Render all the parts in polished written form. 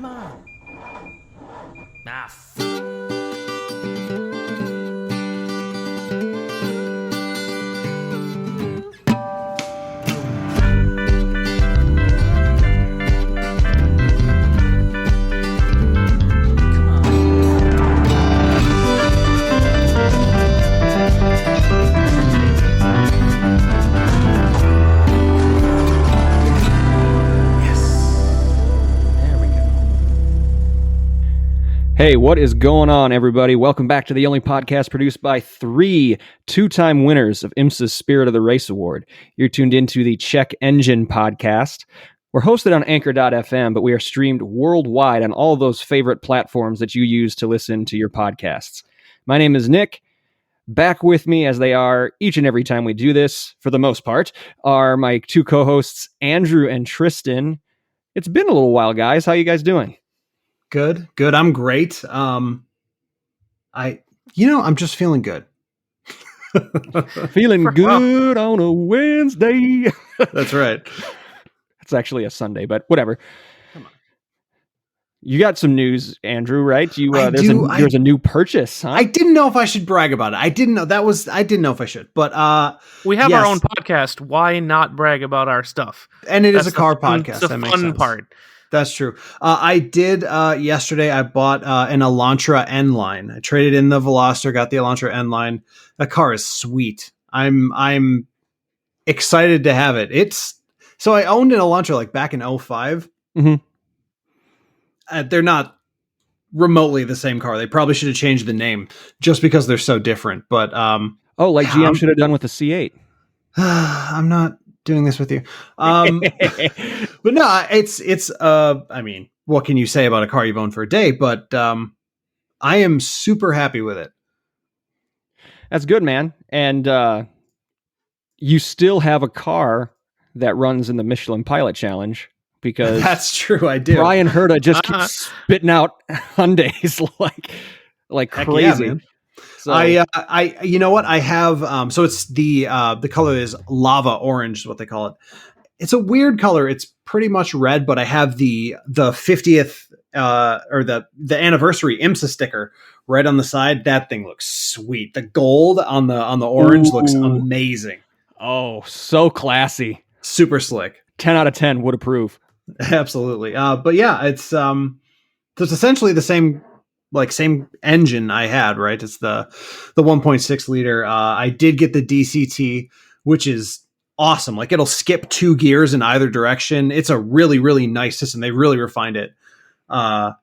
Come on. Hey, what is going on, everybody? Welcome back to the only podcast produced by three two-time winners of IMSA's Spirit of the Race Award. You're tuned into the Check Engine podcast. We're hosted on Anchor.fm, but we are streamed worldwide on all of those favorite platforms that you use to listen to your podcasts. My name is Nick. Back with me, as they are each and every time we do this, for the most part, are my two co-hosts, Andrew and Tristan. It's been a little while, guys. How you guys doing? Good. I'm great. I'm just feeling good. Feeling good on a Wednesday. That's right. It's actually a Sunday, but whatever. Come on. You got some news, Andrew, right? There's a new purchase, huh? I didn't know if I should brag about it. I didn't know if I should, but we have our own podcast. Why not brag about our stuff? And it is a car podcast. It's the fun part. That's true. I did yesterday. I bought an Elantra N-Line. I traded in the Veloster, got the Elantra N-Line. That car is sweet. I'm excited to have it. So I owned an Elantra like back in 2005. Mm-hmm. They're not remotely the same car. They probably should have changed the name just because they're so different. But GM should have done with the C8. I'm not doing this with you. But no, it's I mean, what can you say about a car you've owned for a day? But I am super happy with it. That's good, man. And you still have a car that runs in the Michelin Pilot Challenge, because that's true. I do. Brian Herta just keeps spitting out Hyundais like crazy. Yeah, so I you know what I have? So it's the color is lava orange is what they call it. It's a weird color. It's pretty much red, but I have the 50th or the anniversary IMSA sticker right on the side. That thing looks sweet. The gold on the orange looks amazing. Oh, so classy. Super slick. 10 out of 10 would approve. Absolutely. But yeah, it's essentially the same engine I had, right? It's the 1.6 liter. I did get the DCT, which is awesome. Like, it'll skip 2 gears in either direction. It's a really, really nice system. They really refined it. And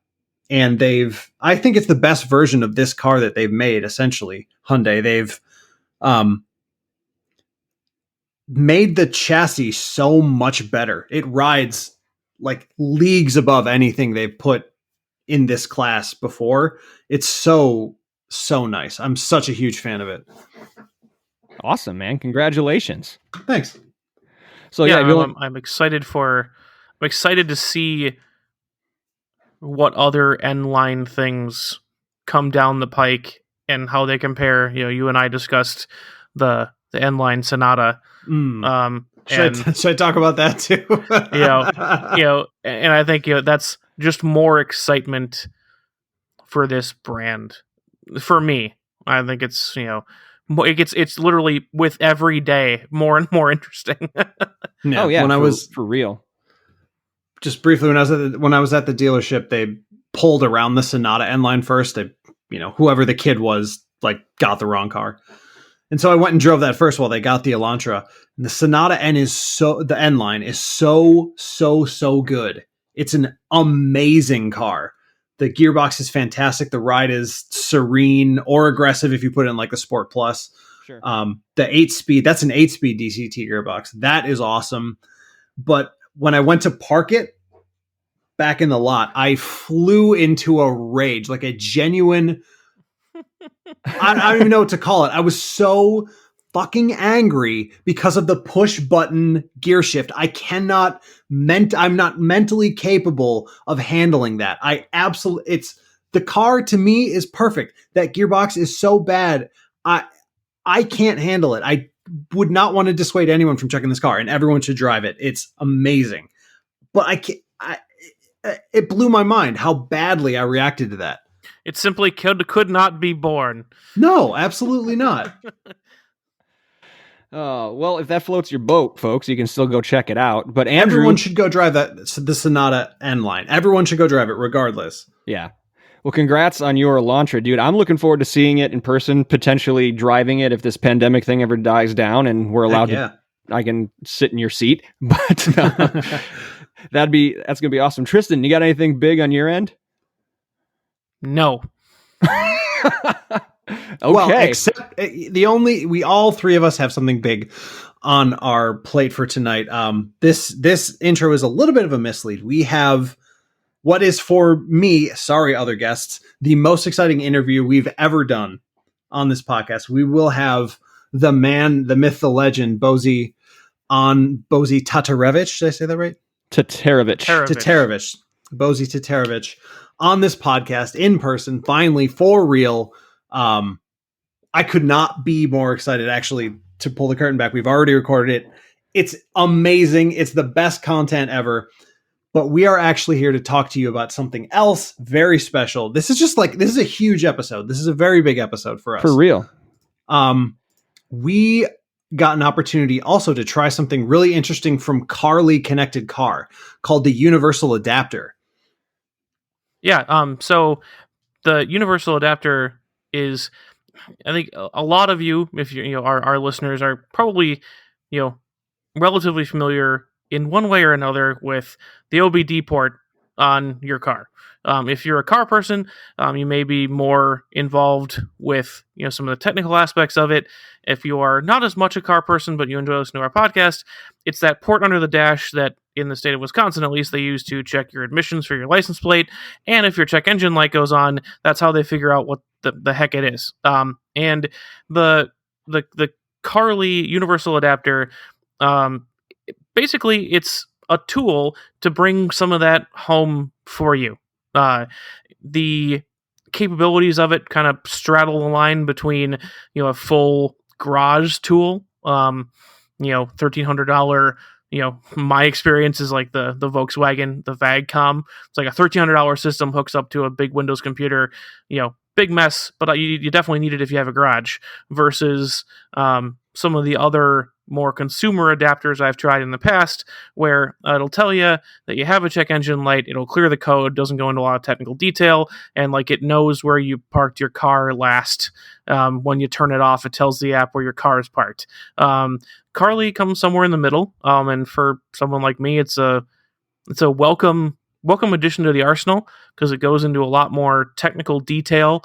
I think it's the best version of this car that they've made, essentially. Hyundai. They've made the chassis so much better. It rides like leagues above anything they've put in this class before. It's so nice. I'm such a huge fan of it. Awesome, man. Congratulations. Thanks. So I'm excited to see what other N-line things come down the pike and how they compare. You and I discussed the N-line Sonata. Should I talk about that too? And I think that's just more excitement for this brand. For me, I think it's it's literally with every day more and more interesting. Yeah, oh yeah, I was for real. Just briefly, when I was at the dealership, they pulled around the Sonata N-Line first. They, whoever the kid was, like, got the wrong car. And so I went and drove that first while they got the Elantra. And the Sonata the N-Line is so good. It's an amazing car. The gearbox is fantastic. The ride is serene or aggressive if you put it in like the Sport Plus. Sure. The 8-speed, that's an 8-speed DCT gearbox. That is awesome. But when I went to park it back in the lot, I flew into a rage, like a genuine... I don't even know what to call it. I was so fucking angry because of the push button gear shift. I'm not mentally capable of handling that. The car to me is perfect. That gearbox is so bad. I can't handle it. I would not want to dissuade anyone from checking this car, and everyone should drive it. It's amazing. But it blew my mind how badly I reacted to that. It simply could not be born. No, absolutely not. Well, if that floats your boat, folks, you can still go check it out. But Andrew, Everyone should go drive the Sonata N line. Everyone should go drive it regardless. yeah. Well, congrats on your Elantra, dude. I'm looking forward to seeing it in person, potentially driving it if this pandemic thing ever dies down and we're allowed to. I can sit in your seat, but that's gonna be awesome. Tristan, you got anything big on your end? No. Okay. Well, except we all three of us have something big on our plate for tonight. This intro is a little bit of a mislead. We have what is, for me, sorry other guests, the most exciting interview we've ever done on this podcast. We will have the man, the myth, the legend, Bozi Tatarevic. Did I say that right? Tatarevic. Bozi Tatarevic on this podcast in person, finally, for real. I could not be more excited, actually, to pull the curtain back. We've already recorded it. It's amazing. It's the best content ever. But we are actually here to talk to you about something else very special. This is a huge episode. This is a very big episode for us. For real. We got an opportunity also to try something really interesting from Carly Connected Car called the Universal Adapter. Yeah. So the Universal Adapter is, I think a lot of you, if our listeners, are probably, relatively familiar in one way or another with the OBD port on your car. If you're a car person, you may be more involved with some of the technical aspects of it. If you are not as much a car person, but you enjoy listening to our podcast, it's that port under the dash that, in the state of Wisconsin at least, they use to check your admissions for your license plate. And if your check engine light goes on, that's how they figure out what the heck it is. And the Carly Universal Adapter, basically, it's a tool to bring some of that home for you. The capabilities of it kind of straddle the line between, a full garage tool, $1,300. My experience is like the Volkswagen, the VagCom. It's like a $1,300 system hooks up to a big Windows computer. Big mess, but you definitely need it if you have a garage. Versus some of the other more consumer adapters I've tried in the past, where it'll tell you that you have a check engine light, it'll clear the code, doesn't go into a lot of technical detail, and like it knows where you parked your car last. When you turn it off, it tells the app where your car is parked. Carly comes somewhere in the middle, and for someone like me, it's a welcome addition to the arsenal because it goes into a lot more technical detail.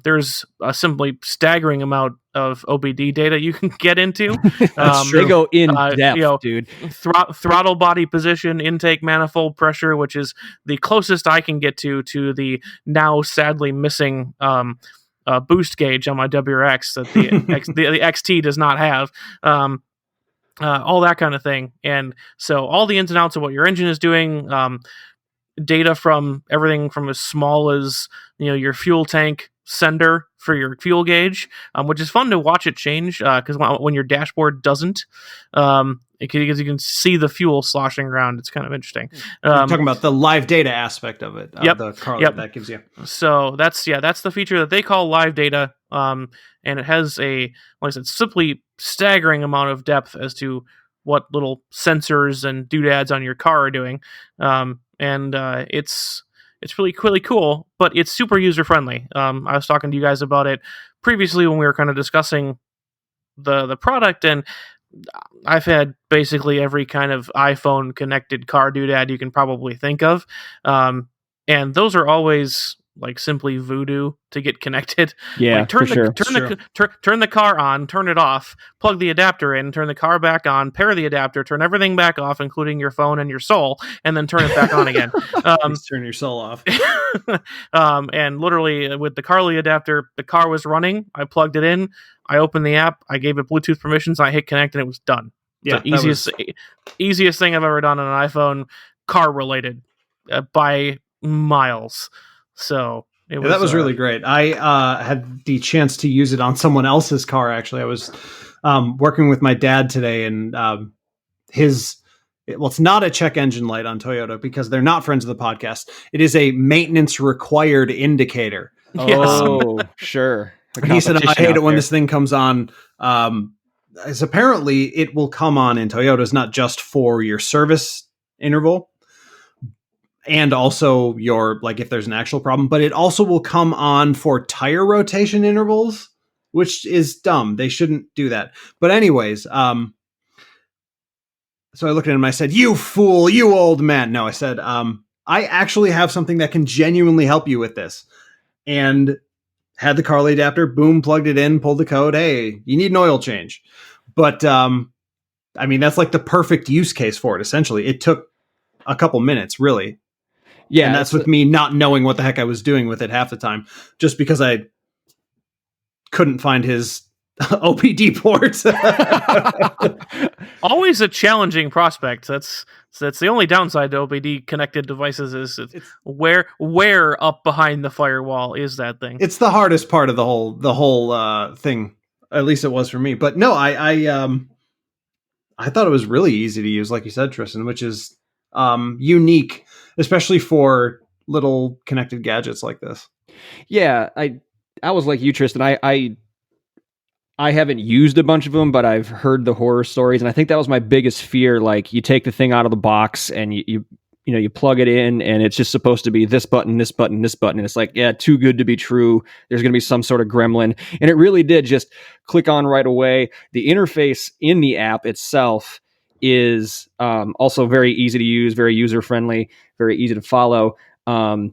There's a simply staggering amount of OBD data you can get into. That's true. They go in depth, dude. Throttle body position, intake manifold pressure, which is the closest I can get to the now sadly missing boost gauge on my WRX that the XT does not have. All that kind of thing. And so all the ins and outs of what your engine is doing, data from everything from as small as your fuel tank sender for your fuel gauge, which is fun to watch it change because when your dashboard doesn't, because you can see the fuel sloshing around. It's kind of interesting. You're talking about the live data aspect of it. The Carly that gives you. So that's the feature that they call live data, and it has like I said, simply staggering amount of depth as to what little sensors and doodads on your car are doing. And it's really cool, but it's super user friendly. I was talking to you guys about it previously when we were kind of discussing the product, and I've had basically every kind of iPhone connected car doodad you can probably think of, and those are always like simply voodoo to get connected. Yeah, like turn the car on, turn it off, plug the adapter in, turn the car back on, pair the adapter, turn everything back off, including your phone and your soul, and then turn it back on again. Please turn your soul off. And literally with the Carly adapter, the car was running. I plugged it in. I opened the app. I gave it Bluetooth permissions. I hit connect, and it was done. Yeah, the easiest thing I've ever done on an iPhone, car related, by miles. So that was really great. I had the chance to use it on someone else's car. Actually, I was working with my dad today, and it's It's not a check engine light on Toyota because they're not friends of the podcast. It is a maintenance required indicator. Oh, sure. And he said, I hate it when this thing comes on. As apparently it will come on in Toyotas, not just for your service interval and also your, like, if there's an actual problem, but it also will come on for tire rotation intervals, which is dumb. They shouldn't do that. But anyways, so I looked at him and I said, "You fool, you old man." No, I said, I actually have something that can genuinely help you with this. And had the Carly adapter, boom, plugged it in, pulled the code. Hey, you need an oil change. But, I mean, that's like the perfect use case for it, essentially. It took a couple minutes, really. Yeah. And that's with me not knowing what the heck I was doing with it half the time, just because I couldn't find his OPD port. Always a challenging prospect. That's the only downside to OPD connected devices is it's where up behind the firewall is that thing. It's the hardest part of the whole thing. At least it was for me. But no, I thought it was really easy to use, like you said, Tristan, which is unique, especially for little connected gadgets like this. Yeah, I was like you, Tristan. I haven't used a bunch of them, but I've heard the horror stories, and I think that was my biggest fear. Like, you take the thing out of the box and you plug it in, and it's just supposed to be this button, this button, this button, and it's like, yeah, too good to be true. There's going to be some sort of gremlin, and it really did just click on right away. The interface in the app itself is also very easy to use, very user friendly, very easy to follow. I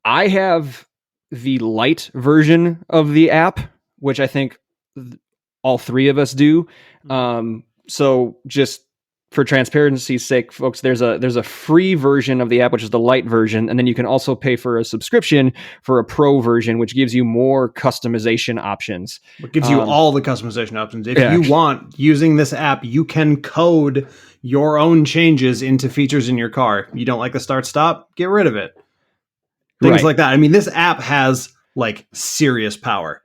have the light version of the app, which I think all three of us do. So just for transparency's sake, folks, there's a free version of the app, which is the light version. And then you can also pay for a subscription for a pro version, which gives you more customization options. It gives you all the customization options. If you want, using this app, you can code your own changes into features in your car. You don't like the start stop, get rid of it. Things like that. I mean, this app has like serious power.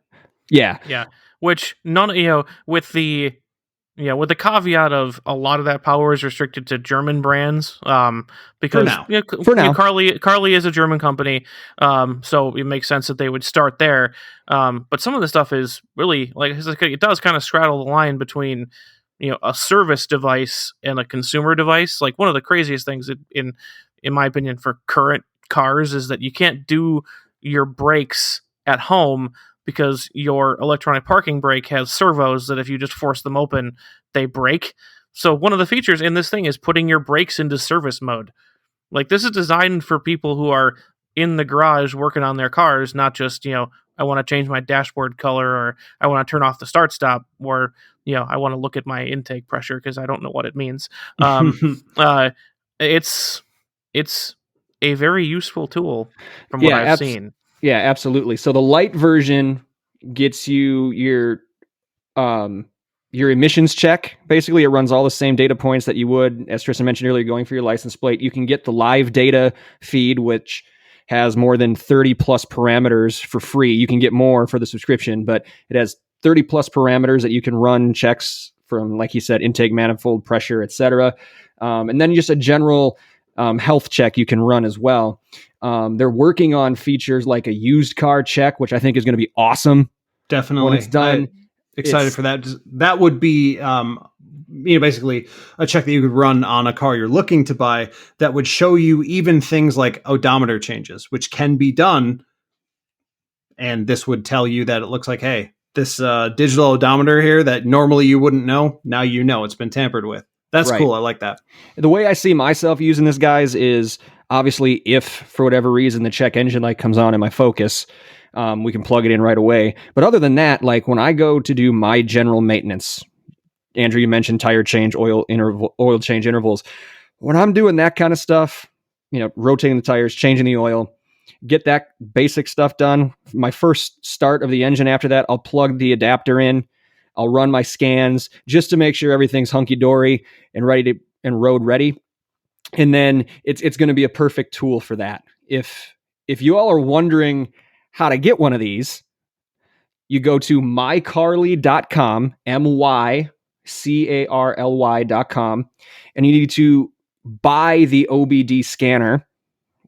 Yeah. Yeah. Which with the caveat of a lot of that power is restricted to German brands, because for now. Carly is a German company, so it makes sense that they would start there. But some of the stuff is really it does kind of straddle the line between a service device and a consumer device. Like, one of the craziest things in my opinion for current cars is that you can't do your brakes at home, because your electronic parking brake has servos that if you just force them open, they break. So one of the features in this thing is putting your brakes into service mode. Like, this is designed for people who are in the garage working on their cars, not just, I want to change my dashboard color, or I want to turn off the start stop, or, I want to look at my intake pressure because I don't know what it means. It's a very useful tool from what I've seen. Yeah, absolutely. So the light version gets you your emissions check. Basically, it runs all the same data points that you would, as Tristan mentioned earlier, going for your license plate. You can get the live data feed, which has more than 30 plus parameters for free. You can get more for the subscription, but it has 30 plus parameters that you can run checks from, like he said, intake, manifold, pressure, etc. And then just a general health check you can run as well. They're working on features like a used car check, which I think is going to be awesome. Definitely. When it's done. Excited for that. That would be basically a check that you could run on a car you're looking to buy that would show you even things like odometer changes, which can be done. And this would tell you that it looks like, hey, this digital odometer here that normally you wouldn't know, now you know it's been tampered with. That's cool. I like that. The way I see myself using this, guys, is obviously if for whatever reason the check engine light comes on in my Focus, we can plug it in right away. But other than that, like when I go to do my general maintenance, Andrew, you mentioned tire change, oil change intervals. When I'm doing that kind of stuff, rotating the tires, changing the oil, get that basic stuff done. My first start of the engine after that, I'll plug the adapter in. I'll run my scans just to make sure everything's hunky-dory and ready and road ready. And then it's going to be a perfect tool for that. If you all are wondering how to get one of these, you go to mycarly.com, CARLY.com, and you need to buy the OBD scanner,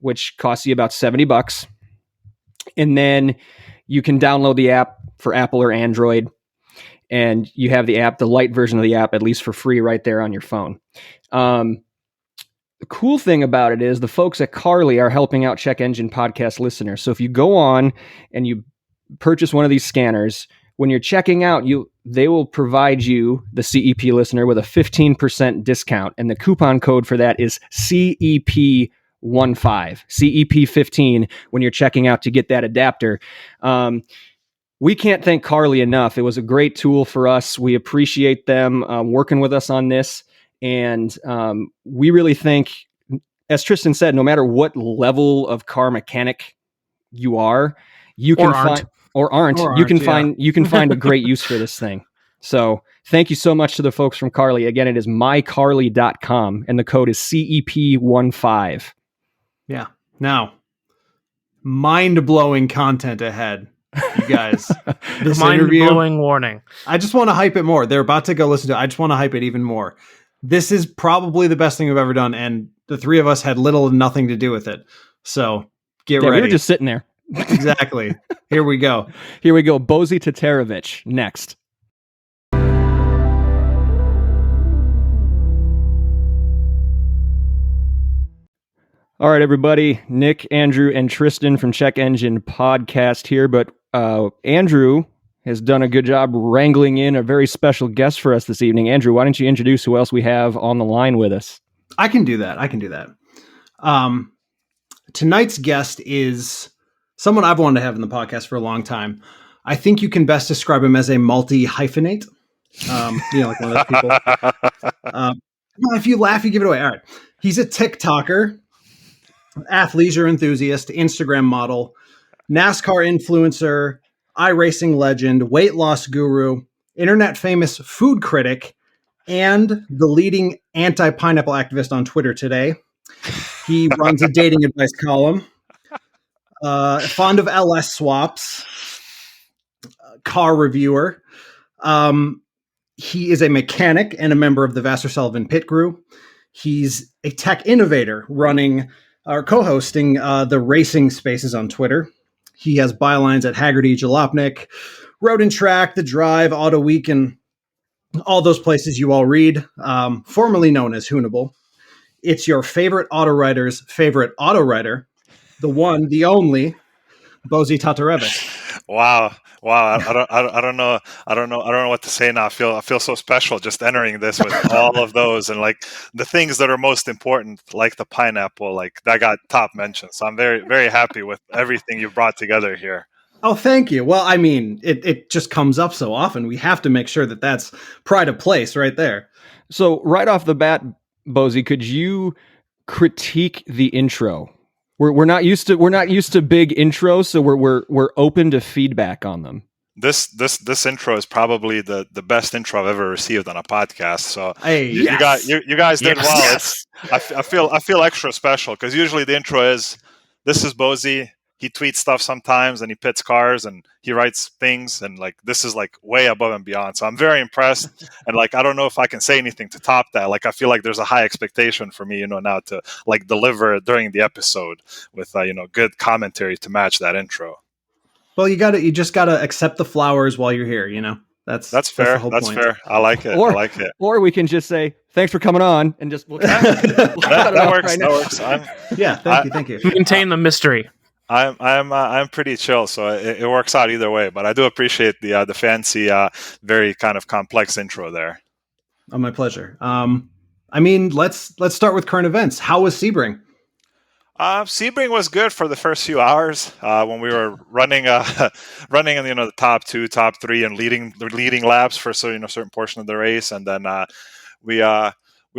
which costs you about $70. And then you can download the app for Apple or Android. And you have the app, the light version of the app, at least for free right there on your phone. The cool thing about it is the folks at Carly are helping out Check Engine podcast listeners. So if you go on and you purchase one of these scanners, when you're checking out, they will provide you, the CEP listener, with a 15% discount. And the coupon code for that is CEP15, CEP15 when you're checking out to get that adapter. We can't thank Carly enough. It was a great tool for us. We appreciate them working with us on this. And we really think, as Tristan said, no matter what level of car mechanic you are, you can find you can find a great use for this thing. So thank you so much to the folks from Carly. Again, it is mycarly.com and the code is CEP15. Yeah. Now, mind-blowing content ahead. You guys, this mind-blowing warning. I just want to hype it more. They're about to go listen to it. I just want to hype it even more. This is probably the best thing we've ever done, and the three of us had little to nothing to do with it. So get ready. We were just sitting there. Exactly. Here we go. Bozi Tatarevic next. All right, everybody. Nick, Andrew, and Tristan from Check Engine Podcast here, but Andrew has done a good job wrangling in a very special guest for us this evening. Andrew, why don't you introduce who else we have on the line with us? I can do that. Tonight's guest is someone I've wanted to have in the podcast for a long time. I think you can best describe him as a multi-hyphenate. Like one of those people. If you laugh, you give it away. All right. He's a TikToker, athleisure enthusiast, Instagram model, NASCAR influencer, iRacing legend, weight loss guru, internet famous food critic, and the leading anti-pineapple activist on Twitter today. He runs a dating advice column, fond of LS swaps, car reviewer. He is a mechanic and a member of the Vassar Sullivan Pit Crew. He's a tech innovator running or co-hosting the racing spaces on Twitter. He has bylines at Haggerty, Jalopnik, Road and Track, The Drive, Auto Week, and all those places you all read, formerly known as Hoonable. It's your favorite auto writer's favorite auto writer, the one, the only, Bozi Tatarevic. Wow. I don't know what to say now. I feel so special just entering this with all of those, and like the things that are most important, like the pineapple, like that got top mention. So I'm very, very happy with everything you brought together here. Oh, thank you. Well, I mean, it just comes up so often. We have to make sure that that's pride of place right there. So right off the bat, Bozi, could you critique the intro? We're not used to big intros, so we're open to feedback on them. This intro is probably the best intro I've ever received on a podcast. So hey, you guys did well. Yes. I feel extra special because usually the intro is, this is Bozi. He tweets stuff sometimes and he pits cars and he writes things, and like this is like way above and beyond. So I'm very impressed, and like I don't know if I can say anything to top that. Like I feel like there's a high expectation for me, now to like deliver during the episode with good commentary to match that intro. Well, you just gotta accept the flowers while you're here. That's fair. That's fair. I like it. Or we can just say thanks for coming on and just that works. That works. Thank you. Maintain the mystery. I'm pretty chill, so it works out either way. But I do appreciate the fancy, very kind of complex intro there. Oh, my pleasure. Let's start with current events. How was Sebring? Sebring was good for the first few hours when we were running in the top 2, top 3, and leading laps for certain portion of the race, and then we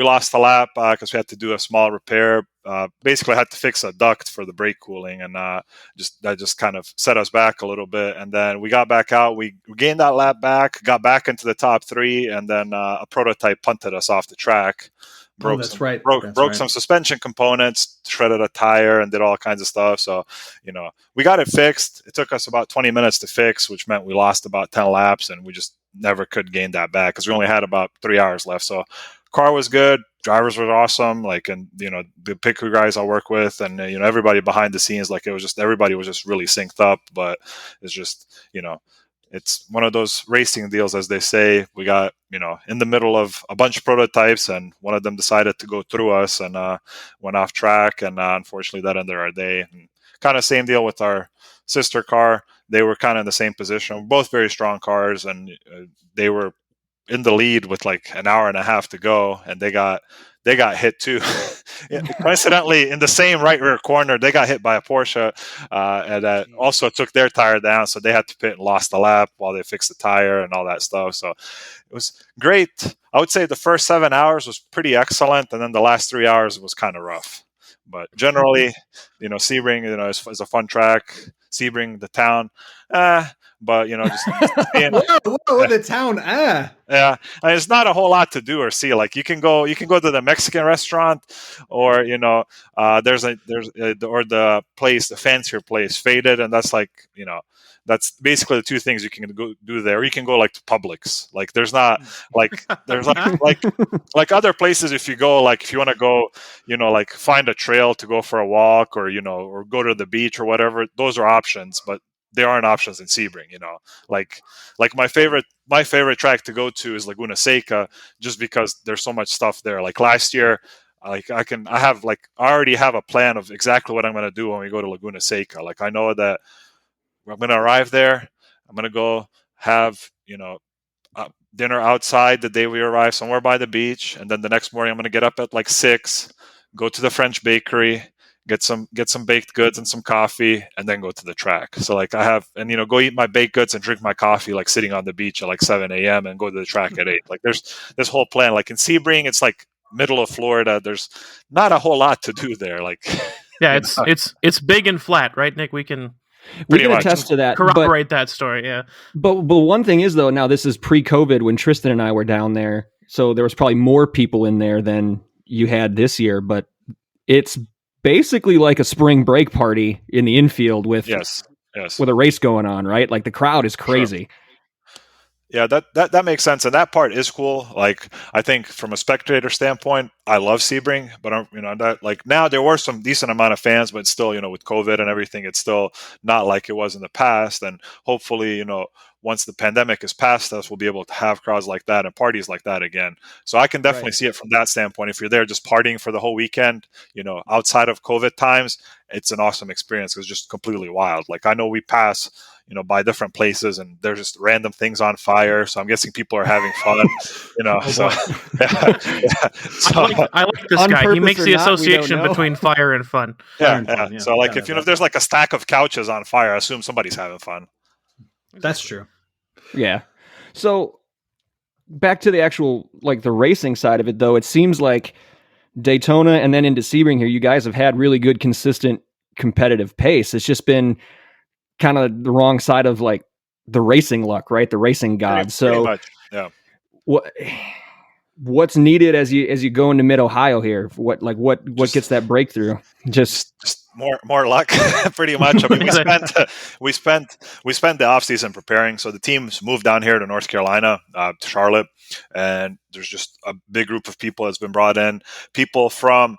lost a lap because we had to do a small repair. Basically, I had to fix a duct for the brake cooling, and that just kind of set us back a little bit. And then we got back out. We gained that lap back, got back into the top 3, and then a prototype punted us off the track. broke that's some right. broke That's broke right. some suspension components, shredded a tire, and did all kinds of stuff. So, we got it fixed. It took us about 20 minutes to fix, which meant we lost about 10 laps, and we just never could gain that back because we only had about 3 hours left. So, car was good. Drivers were awesome. And the pit crew guys I work with, and everybody behind the scenes, it was just everybody was just really synced up. But it's just it's one of those racing deals, as they say. We got, in the middle of a bunch of prototypes, and one of them decided to go through us and went off track. And unfortunately, that ended our day. And kind of same deal with our sister car. They were kind of in the same position. Both very strong cars, and they were in the lead with like an hour and a half to go, and they got hit too. Coincidentally, in the same right rear corner, they got hit by a Porsche, and that also took their tire down, so they had to pit and lost the lap while they fixed the tire and all that stuff. So it was great. I would say the first 7 hours was pretty excellent, and then the last 3 hours was kind of rough. But generally, Sebring, is a fun track. Sebring, the town, but just seeing, whoa, the town, yeah, and it's not a whole lot to do or see. Like you can go to the Mexican restaurant, or there's the place, the fancier place, Faded, and that's that's basically the two things you can go do there. Or you can go to Publix. There's not there's like other places. If you go, if you want to go, find a trail to go for a walk, or or go to the beach or whatever, those are options. But there aren't options in Sebring. Like my favorite track to go to is Laguna Seca, just because there's so much stuff there. Like last year, I already have a plan of exactly what I'm going to do when we go to Laguna Seca. I know that I'm going to arrive there. I'm going to go have, dinner outside the day we arrive, somewhere by the beach. And then the next morning I'm going to get up at 6, go to the French bakery, get some baked goods and some coffee, and then go to the track. So I have, and go eat my baked goods and drink my coffee, sitting on the beach at 7 a.m. and go to the track at 8. There's this whole plan. In Sebring, it's middle of Florida. There's not a whole lot to do there. Yeah, it's big and flat, right, Nick? We can attest to that. Corroborate that story, yeah. But one thing is, though, now this is pre-COVID when Tristan and I were down there, so there was probably more people in there than you had this year. But it's basically like a spring break party in the infield with with a race going on, right? The crowd is crazy. Sure. Yeah, that makes sense, and that part is cool. I think from a spectator standpoint, I love Sebring, but now there were some decent amount of fans, but still, with COVID and everything, it's still not like it was in the past. And hopefully, once the pandemic is past us, we'll be able to have crowds like that and parties like that again. So I can definitely see it from that standpoint. If you're there just partying for the whole weekend, outside of COVID times, it's an awesome experience. It's just completely wild. I know we pass, by different places, and there's just random things on fire. So I'm guessing people are having fun, So, I like this guy. He makes the association between fire and fun. Yeah. So if there's a stack of couches on fire, I assume somebody's having fun. That's true. Yeah. So back to the actual, the racing side of it, though, it seems like Daytona and then into Sebring here, you guys have had really good, consistent, competitive pace. It's just been kind of the wrong side of the racing luck, right? The racing god. Pretty much. Yeah. What's needed as you go into Mid Ohio here? What gets that breakthrough? Just more luck, pretty much. I mean, we spent the off season preparing. So the teams moved down here to North Carolina, to Charlotte, and there's just a big group of people that's been brought in. People from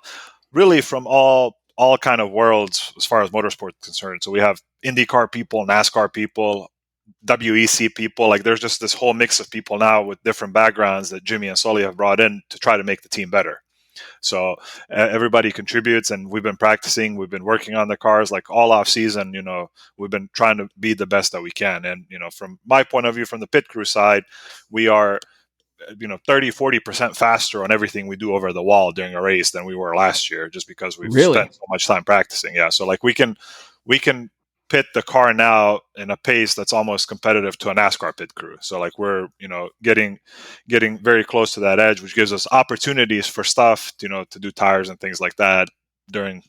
all kind of worlds as far as motorsport is concerned. So we have IndyCar people, NASCAR people, WEC people. There's just this whole mix of people now with different backgrounds that Jimmy and Sully have brought in to try to make the team better. So everybody contributes, and we've been practicing. We've been working on the cars all off season. We've been trying to be the best that we can. And from my point of view, from the pit crew side, we are 30-40% faster on everything we do over the wall during a race than we were last year, just because we've spent so much time practicing. Yeah, so we can pit the car now in a pace that's almost competitive to a NASCAR pit crew. So we're getting very close to that edge, which gives us opportunities for stuff to do tires and things like that during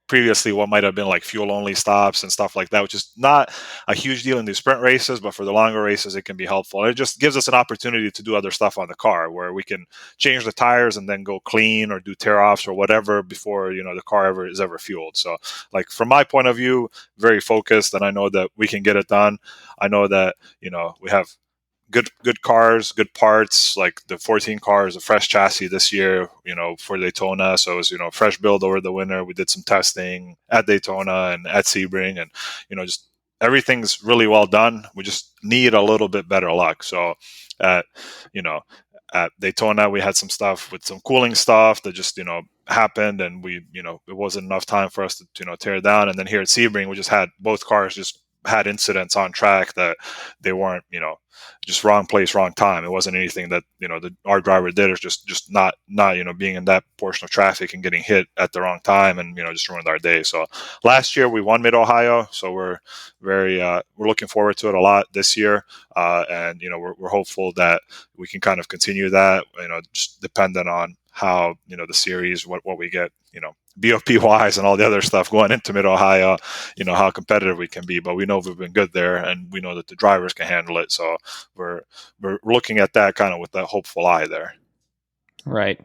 previously what might have been like fuel only stops and stuff like that, which is not a huge deal in these sprint races, but for the longer races, it can be helpful. And it just gives us an opportunity to do other stuff on the car where we can change the tires and then go clean or do tear offs or whatever before, the car is ever fueled. So like from my point of view, very focused, and I know that we can get it done. I know that, we have good cars, good parts. Like the 14 car is a fresh chassis this year, for Daytona. So it was, fresh build over the winter. We did some testing at Daytona and at Sebring, and, just everything's really well done. We just need a little bit better luck. So at Daytona, we had some stuff with some cooling stuff that just, happened, and we, it wasn't enough time for us to, tear it down. And then here at Sebring, we just had both cars just had incidents on track that they weren't, just wrong place, wrong time. It wasn't anything that, our driver did. It's just not, being in that portion of traffic and getting hit at the wrong time and, just ruined our day. So last year we won Mid-Ohio. So we're very, we're looking forward to it a lot this year. And, we're hopeful that we can kind of continue that, just dependent on how, the series, what we get, BOP wise and all the other stuff going into Mid-Ohio, how competitive we can be. But we know we've been good there, and we know that the drivers can handle it. So we're looking at that kind of with that hopeful eye there. Right.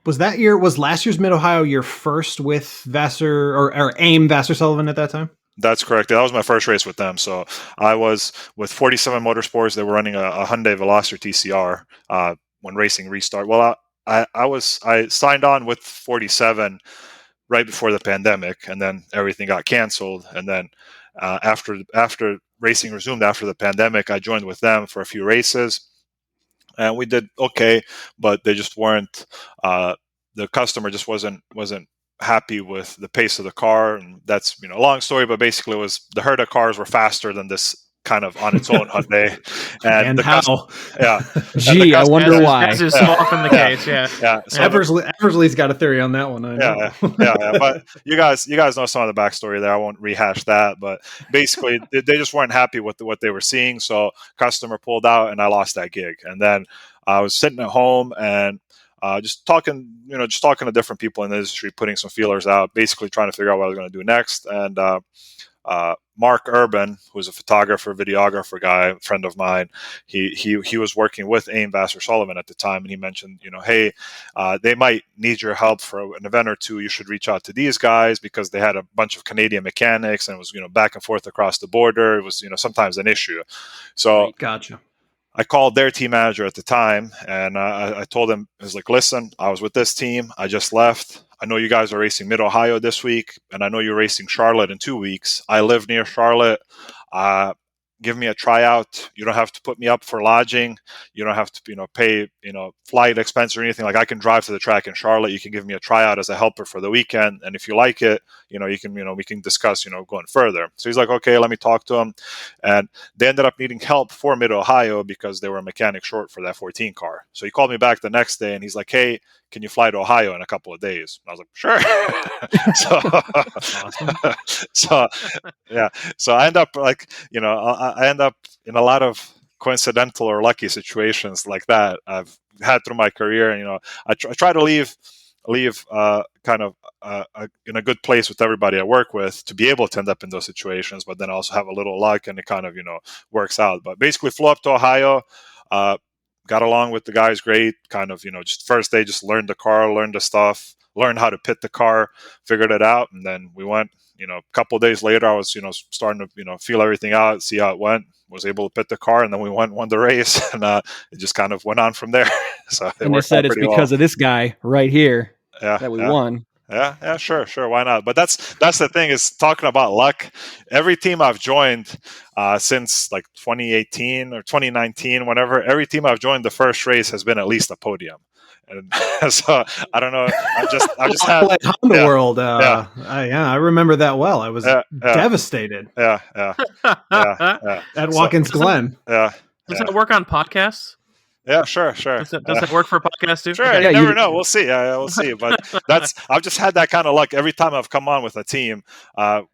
Was last year's Mid-Ohio your first with Vassar or AIM Vassar Sullivan at that time? That's correct. That was my first race with them. So I was with 47 Motorsports. They were running a Hyundai Veloster TCR when racing restart. Well, I signed on with 47 right before the pandemic, and then everything got canceled. And then after racing resumed after the pandemic, I joined with them for a few races, and we did okay, but they just weren't. The customer just wasn't happy with the pace of the car, and that's a long story. But basically, it was the Herta cars were faster than this kind of on its own Hyundai, and how? Gee, I wonder why. As is so often the case, yeah. So Eversley's got a theory on that one. I know. Yeah. But you guys know some of the backstory there. I won't rehash that, but basically, they just weren't happy with what they were seeing. So customer pulled out, and I lost that gig. And then I was sitting at home and just talking to different people in the industry, putting some feelers out, basically trying to figure out what I was going to do next. And Mark Urban, who's a photographer, videographer guy, a friend of mine, he was working with AIM Vassar Sullivan at the time, and he mentioned, hey, they might need your help for an event or two. You should reach out to these guys because they had a bunch of Canadian mechanics, and it was back and forth across the border. It was sometimes an issue. So gotcha. I called their team manager at the time, and I told him, I was like, listen, I was with this team. I just left. I know you guys are racing Mid-Ohio this week, and I know you're racing Charlotte in 2 weeks. I live near Charlotte. Give me a tryout. You don't have to put me up for lodging. You don't have to, pay, flight expense or anything. Like, I can drive to the track in Charlotte. You can give me a tryout as a helper for the weekend. And if you like it, you can, we can discuss, going further. So he's like, okay, let me talk to him. And they ended up needing help for Mid-Ohio because they were a mechanic short for that 14 car. So he called me back the next day and he's like, hey, can you fly to Ohio in a couple of days? And I was like, sure. So I end up I end up in a lot of coincidental or lucky situations like that I've had through my career. And, I try to leave kind of in a good place with everybody I work with to be able to end up in those situations, but then also have a little luck and it kind of, works out. But basically flew up to Ohio, got along with the guys great, kind of, just first day, just learned the car, learned the stuff, learned how to pit the car, figured it out. And then we went, a couple of days later, I was, starting to, feel everything out, see how it went, was able to pit the car, and then we won the race, and it just kind of went on from there. So and they said it's because of this guy right here that we won. Yeah, sure. Why not? But that's the thing, is talking about luck. Every team I've joined since like 2018 or 2019, whenever, every team I've joined, the first race has been at least a podium. And so I don't know. I've just had Honda World. I remember that well. I was devastated. Yeah. At Watkins Glen. Does that work on podcasts? Yeah, sure. Does it work for podcasts too? Sure, you never know. We'll see. We'll see. But I've just had that kind of luck every time I've come on with a team.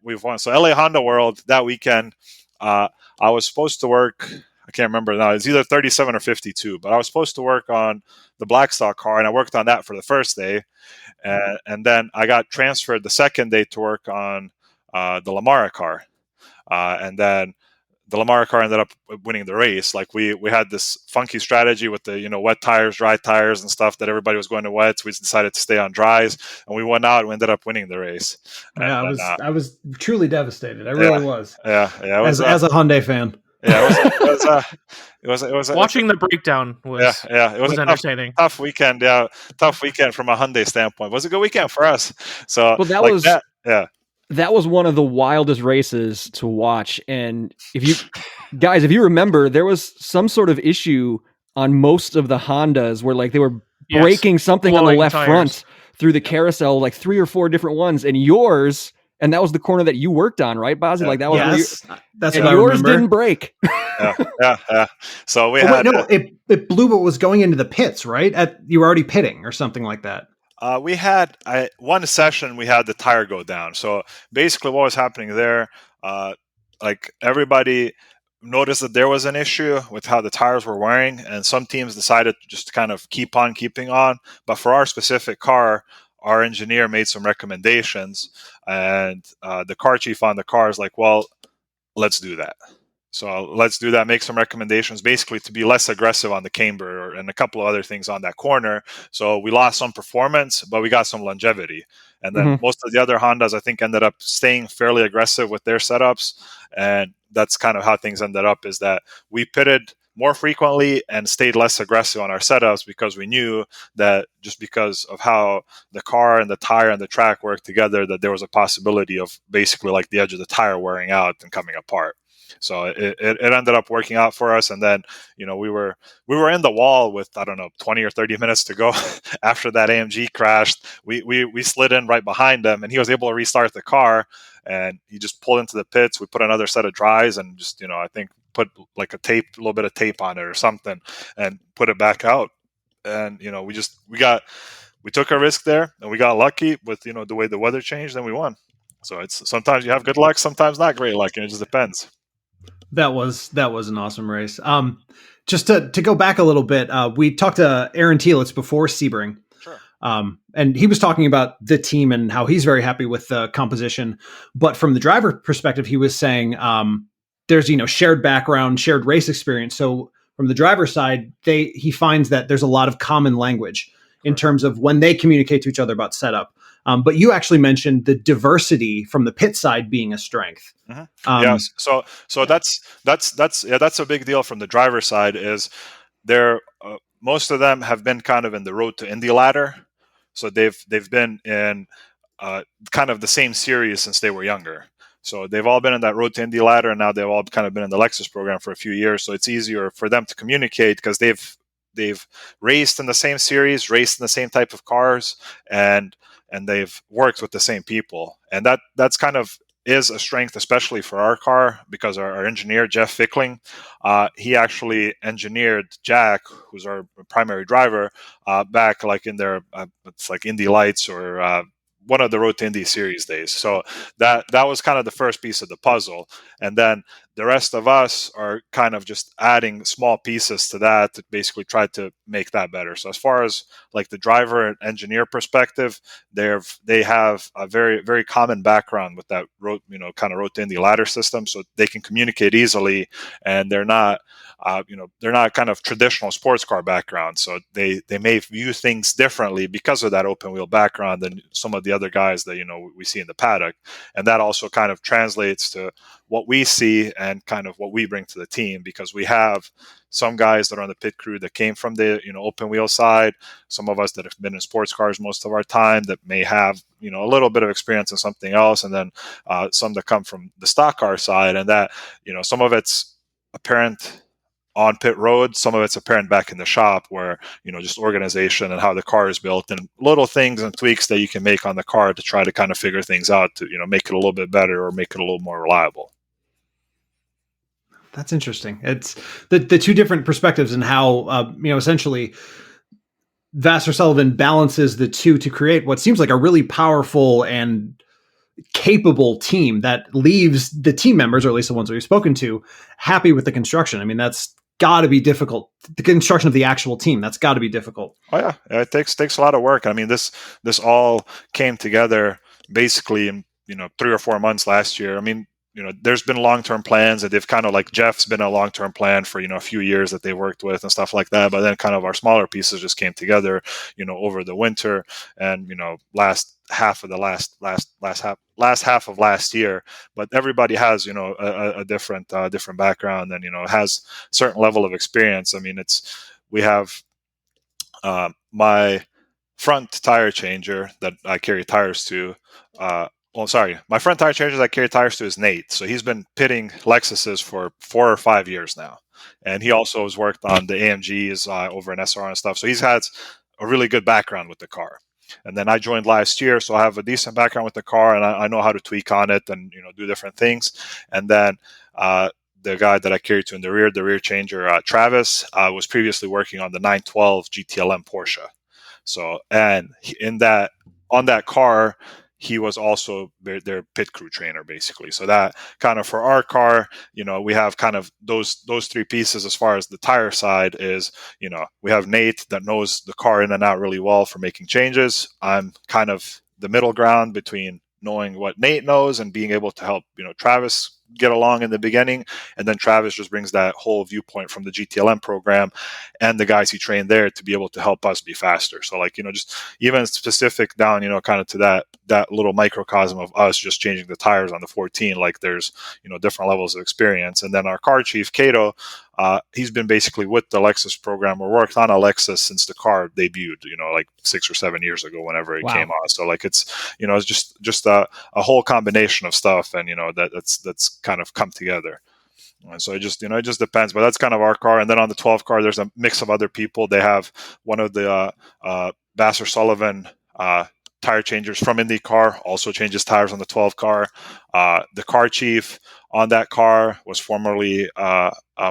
We've won. So LA Honda World that weekend, I was supposed to work I can't remember now. It's either 37 or 52. But I was supposed to work on the Blackstock car, and I worked on that for the first day, and then I got transferred the second day to work on the Lamara car, and then the Lamara car ended up winning the race. Like we had this funky strategy with the wet tires, dry tires, and stuff that everybody was going to wets. We decided to stay on dries, and we went out and we ended up winning the race. Yeah, and I was truly devastated. I really was. Yeah. It was, as a Hyundai fan. Yeah, it was watching the breakdown was it was a entertaining. Tough weekend. Yeah, tough weekend from a Hyundai standpoint. It was a good weekend for us. So well, that was one of the wildest races to watch. And if you remember, there was some sort of issue on most of the Hondas where like they were breaking something on the left front through the carousel, like 3 or 4 different ones, and yours. And that was the corner that you worked on, right, Bozi? Like that was that's and what yours I remember. didn't break. Yeah. So it blew, but was going into the pits, right? You were already pitting or something like that. We had one session. We had the tire go down. So basically, what was happening there? Like everybody noticed that there was an issue with how the tires were wearing, and some teams decided to just kind of keep on keeping on. But for our specific car, our engineer made some recommendations, and the car chief on the car is like, well, let's do that. So let's do that, make some recommendations, basically to be less aggressive on the camber and a couple of other things on that corner. So we lost some performance, but we got some longevity. And then most of the other Hondas, I think, ended up staying fairly aggressive with their setups. And that's kind of how things ended up, is that we pitted more frequently and stayed less aggressive on our setups because we knew that just because of how the car and the tire and the track worked together, that there was a possibility of basically like the edge of the tire wearing out and coming apart. So it ended up working out for us. And then, we were in the wall with, I don't know, 20 or 30 minutes to go after that AMG crashed. We slid in right behind him, and he was able to restart the car, and he just pulled into the pits. We put another set of dries and just, I think put like a little bit of tape on it or something, and put it back out. And, we took a risk there, and we got lucky with, the way the weather changed, and we won. So it's sometimes you have good luck, sometimes not great luck, and it just depends. That was an awesome race. Just to go back a little bit, we talked to Aaron Telitz before Sebring. Sure. And he was talking about the team and how he's very happy with the composition. But from the driver perspective, he was saying there's shared background, shared race experience. So from the driver's side, he finds that there's a lot of common language in terms of when they communicate to each other about setup. But you actually mentioned the diversity from the pit side being a strength. Yes. So that's a big deal from the driver's side. Is there most of them have been kind of in the road to Indy ladder, so they've been in kind of the same series since they were younger. So they've all been in that road to Indy ladder, and now they've all kind of been in the Lexus program for a few years. So it's easier for them to communicate because they've raced in the same series, raced in the same type of cars, and they've worked with the same people. And that's kind of is a strength, especially for our car, because our engineer, Jeff Fickling, he actually engineered Jack, who's our primary driver, back like in their, it's like Indy Lights or one of the Road to Indy series days. So that was kind of the first piece of the puzzle. And then the rest of us are kind of just adding small pieces to that to basically try to make that better. So as far as like the driver and engineer perspective, they have a very, very common background with that road, kind of Road to Indy ladder system. So they can communicate easily, and they're not kind of traditional sports car background. So they may view things differently because of that open wheel background than some of the other guys that, we see in the paddock. And that also kind of translates to what we see and kind of what we bring to the team, because we have some guys that are on the pit crew that came from the open wheel side, some of us that have been in sports cars most of our time that may have a little bit of experience in something else, and then some that come from the stock car side, and that some of it's apparent on pit road, some of it's apparent back in the shop where just organization and how the car is built and little things and tweaks that you can make on the car to try to kind of figure things out to make it a little bit better or make it a little more reliable. That's interesting. It's the two different perspectives and how, essentially Vassar Sullivan balances the two to create what seems like a really powerful and capable team that leaves the team members, or at least the ones that we've spoken to, happy with the construction. I mean, that's got to be difficult. The construction of the actual team, that's got to be difficult. Oh yeah, it takes a lot of work. I mean, this all came together basically in 3 or 4 months last year. I mean, there's been long-term plans that they've kind of, like, Jeff's been a long-term plan for a few years that they worked with and stuff like that. But then kind of our smaller pieces just came together, over the winter and last half of last year. But everybody has a different background and has certain level of experience. I mean, we have my front tire changer that I carry tires to. My front tire changer that I carry tires to is Nate. So he's been pitting Lexuses for 4 or 5 years now. And he also has worked on the AMGs over in SR and stuff. So he's had a really good background with the car. And then I joined last year, so I have a decent background with the car, and I know how to tweak on it and do different things. And then the guy that I carry to in the rear changer, Travis, was previously working on the 912 GTLM Porsche. So, and on that car, he was also their pit crew trainer, basically. So that kind of, for our car, we have kind of those 3 pieces. As far as the tire side is, we have Nate that knows the car in and out really well for making changes. I'm kind of the middle ground between knowing what Nate knows and being able to help, Travis get along in the beginning. And then Travis just brings that whole viewpoint from the GTLM program and the guys he trained there to be able to help us be faster. So, like, just even specific down, kind of to that little microcosm of us just changing the tires on the 14, like, there's, different levels of experience. And then our car chief, Cato, he's been basically with the Lexus program or worked on a Lexus since the car debuted, like 6 or 7 years ago, whenever it came on. So, like, it's, it's just a whole combination of stuff, and that's kind of come together. And so it just depends, but that's kind of our car. And then on the 12 car, there's a mix of other people. They have one of the Vassar Sullivan tire changers from IndyCar, also changes tires on the 12 car. The car chief on that car was formerly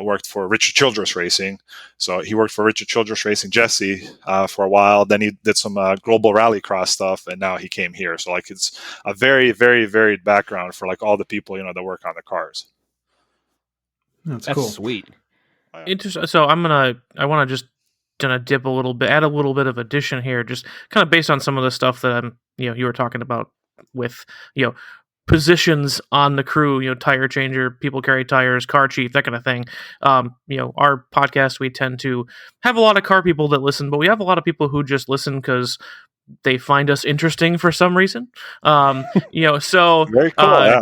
worked for Richard Childress Racing. So he worked for Richard Childress Racing, Jesse, for a while. Then he did some global rallycross stuff, and now he came here. So, like, it's a very, very varied background for, like, all the people, that work on the cars. That's cool. Sweet. Interesting. So I want to just dip a little bit, add a little bit of addition here, just kind of based on some of the stuff that you were talking about with, positions on the crew, tire changer, people carry tires, car chief, that kind of thing. Our podcast, we tend to have a lot of car people that listen, but we have a lot of people who just listen because they find us interesting for some reason. So very cool.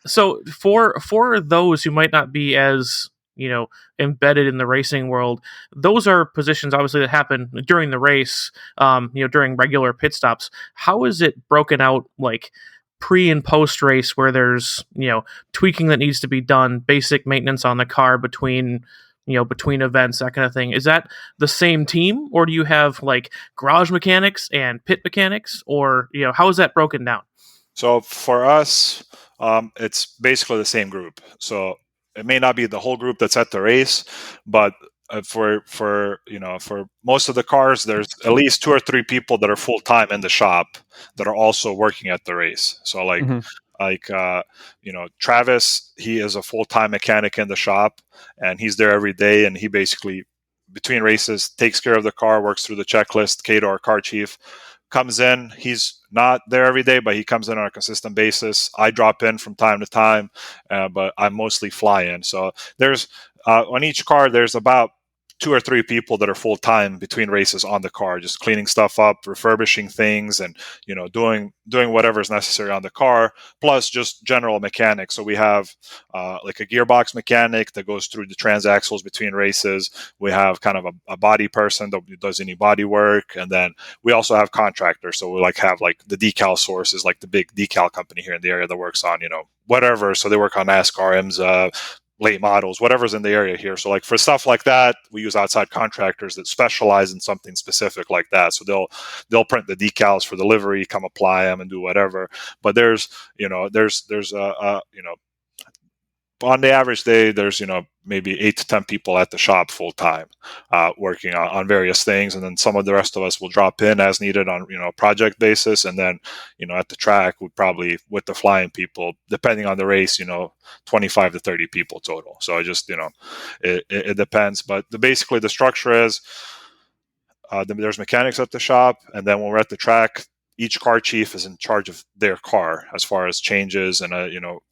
So for those who might not be as embedded in the racing world, those are positions obviously that happen during the race, during regular pit stops. How is it broken out, like, pre and post race, where there's tweaking that needs to be done, basic maintenance on the car between events, that kind of thing? Is that the same team, or do you have, like, garage mechanics and pit mechanics, or how is that broken down? So for us, it's basically the same group. So it may not be the whole group that's at the race, but for most of the cars, there's at least 2 or 3 people that are full time in the shop that are also working at the race. So, like, Travis, he is a full time mechanic in the shop, and he's there every day. And he basically, between races, takes care of the car, works through the checklist. Cato, our car chief, comes in. He's not there every day, but he comes in on a consistent basis. I drop in from time to time, but I mostly fly in. So there's on each car, there's about 2 or 3 people that are full time between races on the car, just cleaning stuff up, refurbishing things, and doing whatever is necessary on the car, plus just general mechanics. So we have like a gearbox mechanic that goes through the transaxles between races. We have kind of a body person that does any body work, and then we also have contractors. So we have the decal sources, like the big decal company here in the area that works on whatever. So they work on NASCAR, IMSA, late models, whatever's in the area here. So, like, for stuff like that, we use outside contractors that specialize in something specific like that. So they'll print the decals for the livery, come apply them, and do whatever. But there's on the average day, there's maybe 8 to 10 people at the shop full time, working on various things, and then some of the rest of us will drop in as needed on a project basis, and then at the track we probably, with the flying people, depending on the race, 25 to 30 people total. So it just it depends, but basically the structure is there's mechanics at the shop, and then when we're at the track, each car chief is in charge of their car as far as changes and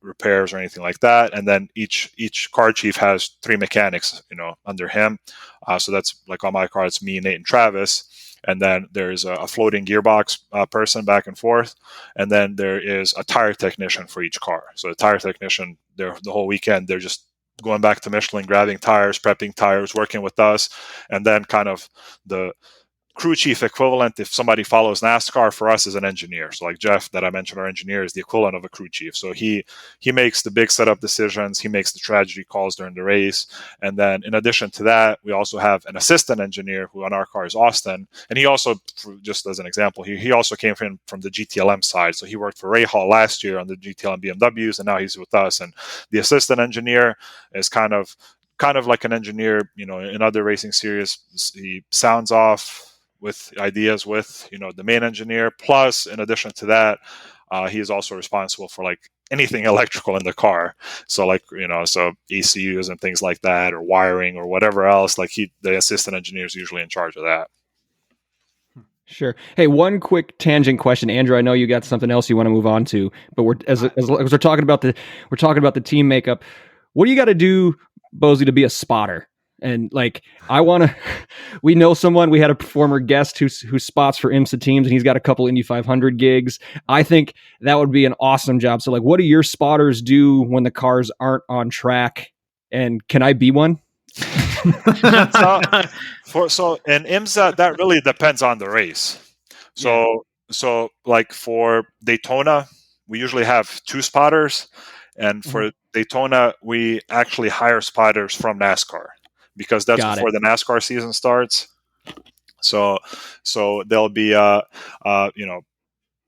repairs or anything like that. And then each car chief has 3 mechanics under him. So that's like on my car, it's me, Nate, and Travis. And then there's a floating gearbox person back and forth. And then there is a tire technician for each car. So the tire technician, the whole weekend, they're just going back to Michelin, grabbing tires, prepping tires, working with us. And then kind of the crew chief equivalent, if somebody follows NASCAR, for us is an engineer. So like Jeff that I mentioned, our engineer is the equivalent of a crew chief. So he makes the big setup decisions, he makes the strategy calls during the race. And then in addition to that, we also have an assistant engineer who on our car is Austin. And he also, just as an example, he also came from the GTLM side. So he worked for Ray Hall last year on the GTLM BMWs, and now he's with us. And the assistant engineer is kind of like an engineer, in other racing series. He sounds off with ideas with the main engineer. Plus, in addition to that, he is also responsible for like anything electrical in the car. So like so ECUs and things like that, or wiring or whatever else. Like the assistant engineer is usually in charge of that. Sure. Hey, one quick tangent question, Andrew. I know you got something else you want to move on to, but we're talking about the team makeup. What do you got to do, Bozi, to be a spotter? And like, we know someone, we had a former guest who spots for IMSA teams, and he's got a couple Indy 500 gigs. I think that would be an awesome job. So like, what do your spotters do when the cars aren't on track? And can I be one? So in IMSA, that really depends on the race. So like for Daytona, we usually have 2 spotters, and for Daytona, we actually hire spotters from NASCAR, because that's before the NASCAR season starts. So there'll be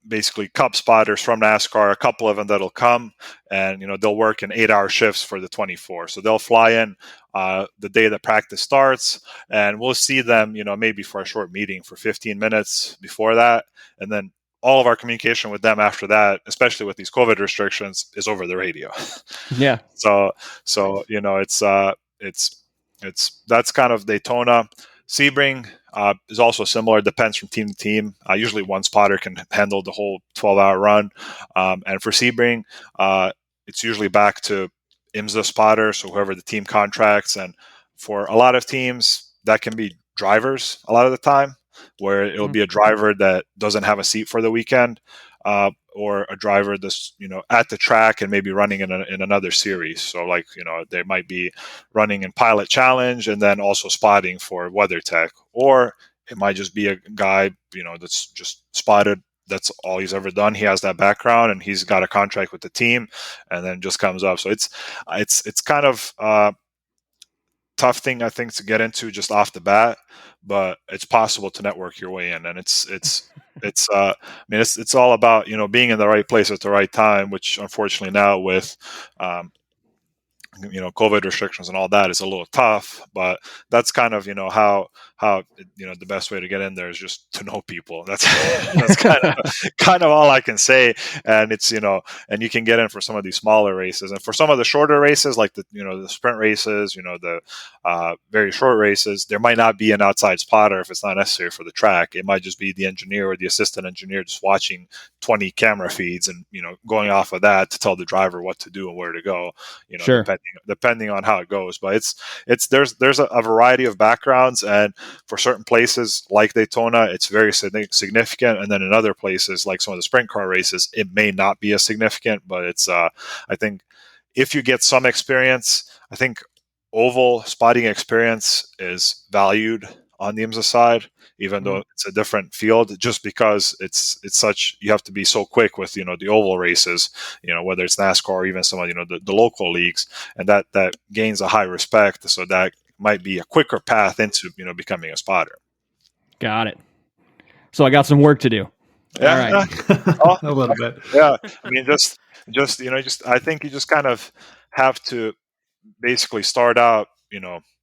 basically Cup spotters from NASCAR, a couple of them that'll come, and they'll work in 8-hour shifts for the 24. So they'll fly in the day that practice starts, and we'll see them maybe for a short meeting for 15 minutes before that, and then all of our communication with them after that, especially with these COVID restrictions, is over the radio. Yeah. So it's that's kind of Daytona. Sebring is also similar. Depends from team to team. Usually one spotter can handle the whole 12-hour run. And for Sebring, it's usually back to IMSA spotter, so whoever the team contracts. And for a lot of teams, that can be drivers a lot of the time, where it'll be a driver that doesn't have a seat for the weekend, or a driver that's at the track and maybe running in another series. So like they might be running in Pilot Challenge and then also spotting for WeatherTech, or it might just be a guy that's just spotted. That's all he's ever done. He has that background and he's got a contract with the team, and then just comes up. So it's kind of tough thing, I think, to get into just off the bat, but it's possible to network your way in. And it's all about being in the right place at the right time, which unfortunately now with COVID restrictions and all that is a little tough. But that's kind of how the best way to get in there is just to know people. That's kind of all I can say. And it's and you can get in for some of these smaller races, and for some of the shorter races like the the sprint races, the very short races, there might not be an outside spotter if it's not necessary for the track. It might just be the engineer or the assistant engineer just watching 20 camera feeds and going off of that to tell the driver what to do and where to go. Sure. Depending on how it goes. But there's a variety of backgrounds, and for certain places like Daytona, it's very significant, and then in other places like some of the sprint car races, it may not be as significant. But it's I think if you get some experience, I think oval spotting experience is valued on the IMSA side, even though it's a different field, just because it's such, you have to be so quick with the oval races, whether it's NASCAR or even some of the local leagues, and that gains a high respect. So that might be a quicker path into becoming a spotter. Got it. So I got some work to do. Yeah, All right. oh, A little bit. yeah. I mean, just I think you just kind of have to basically start out,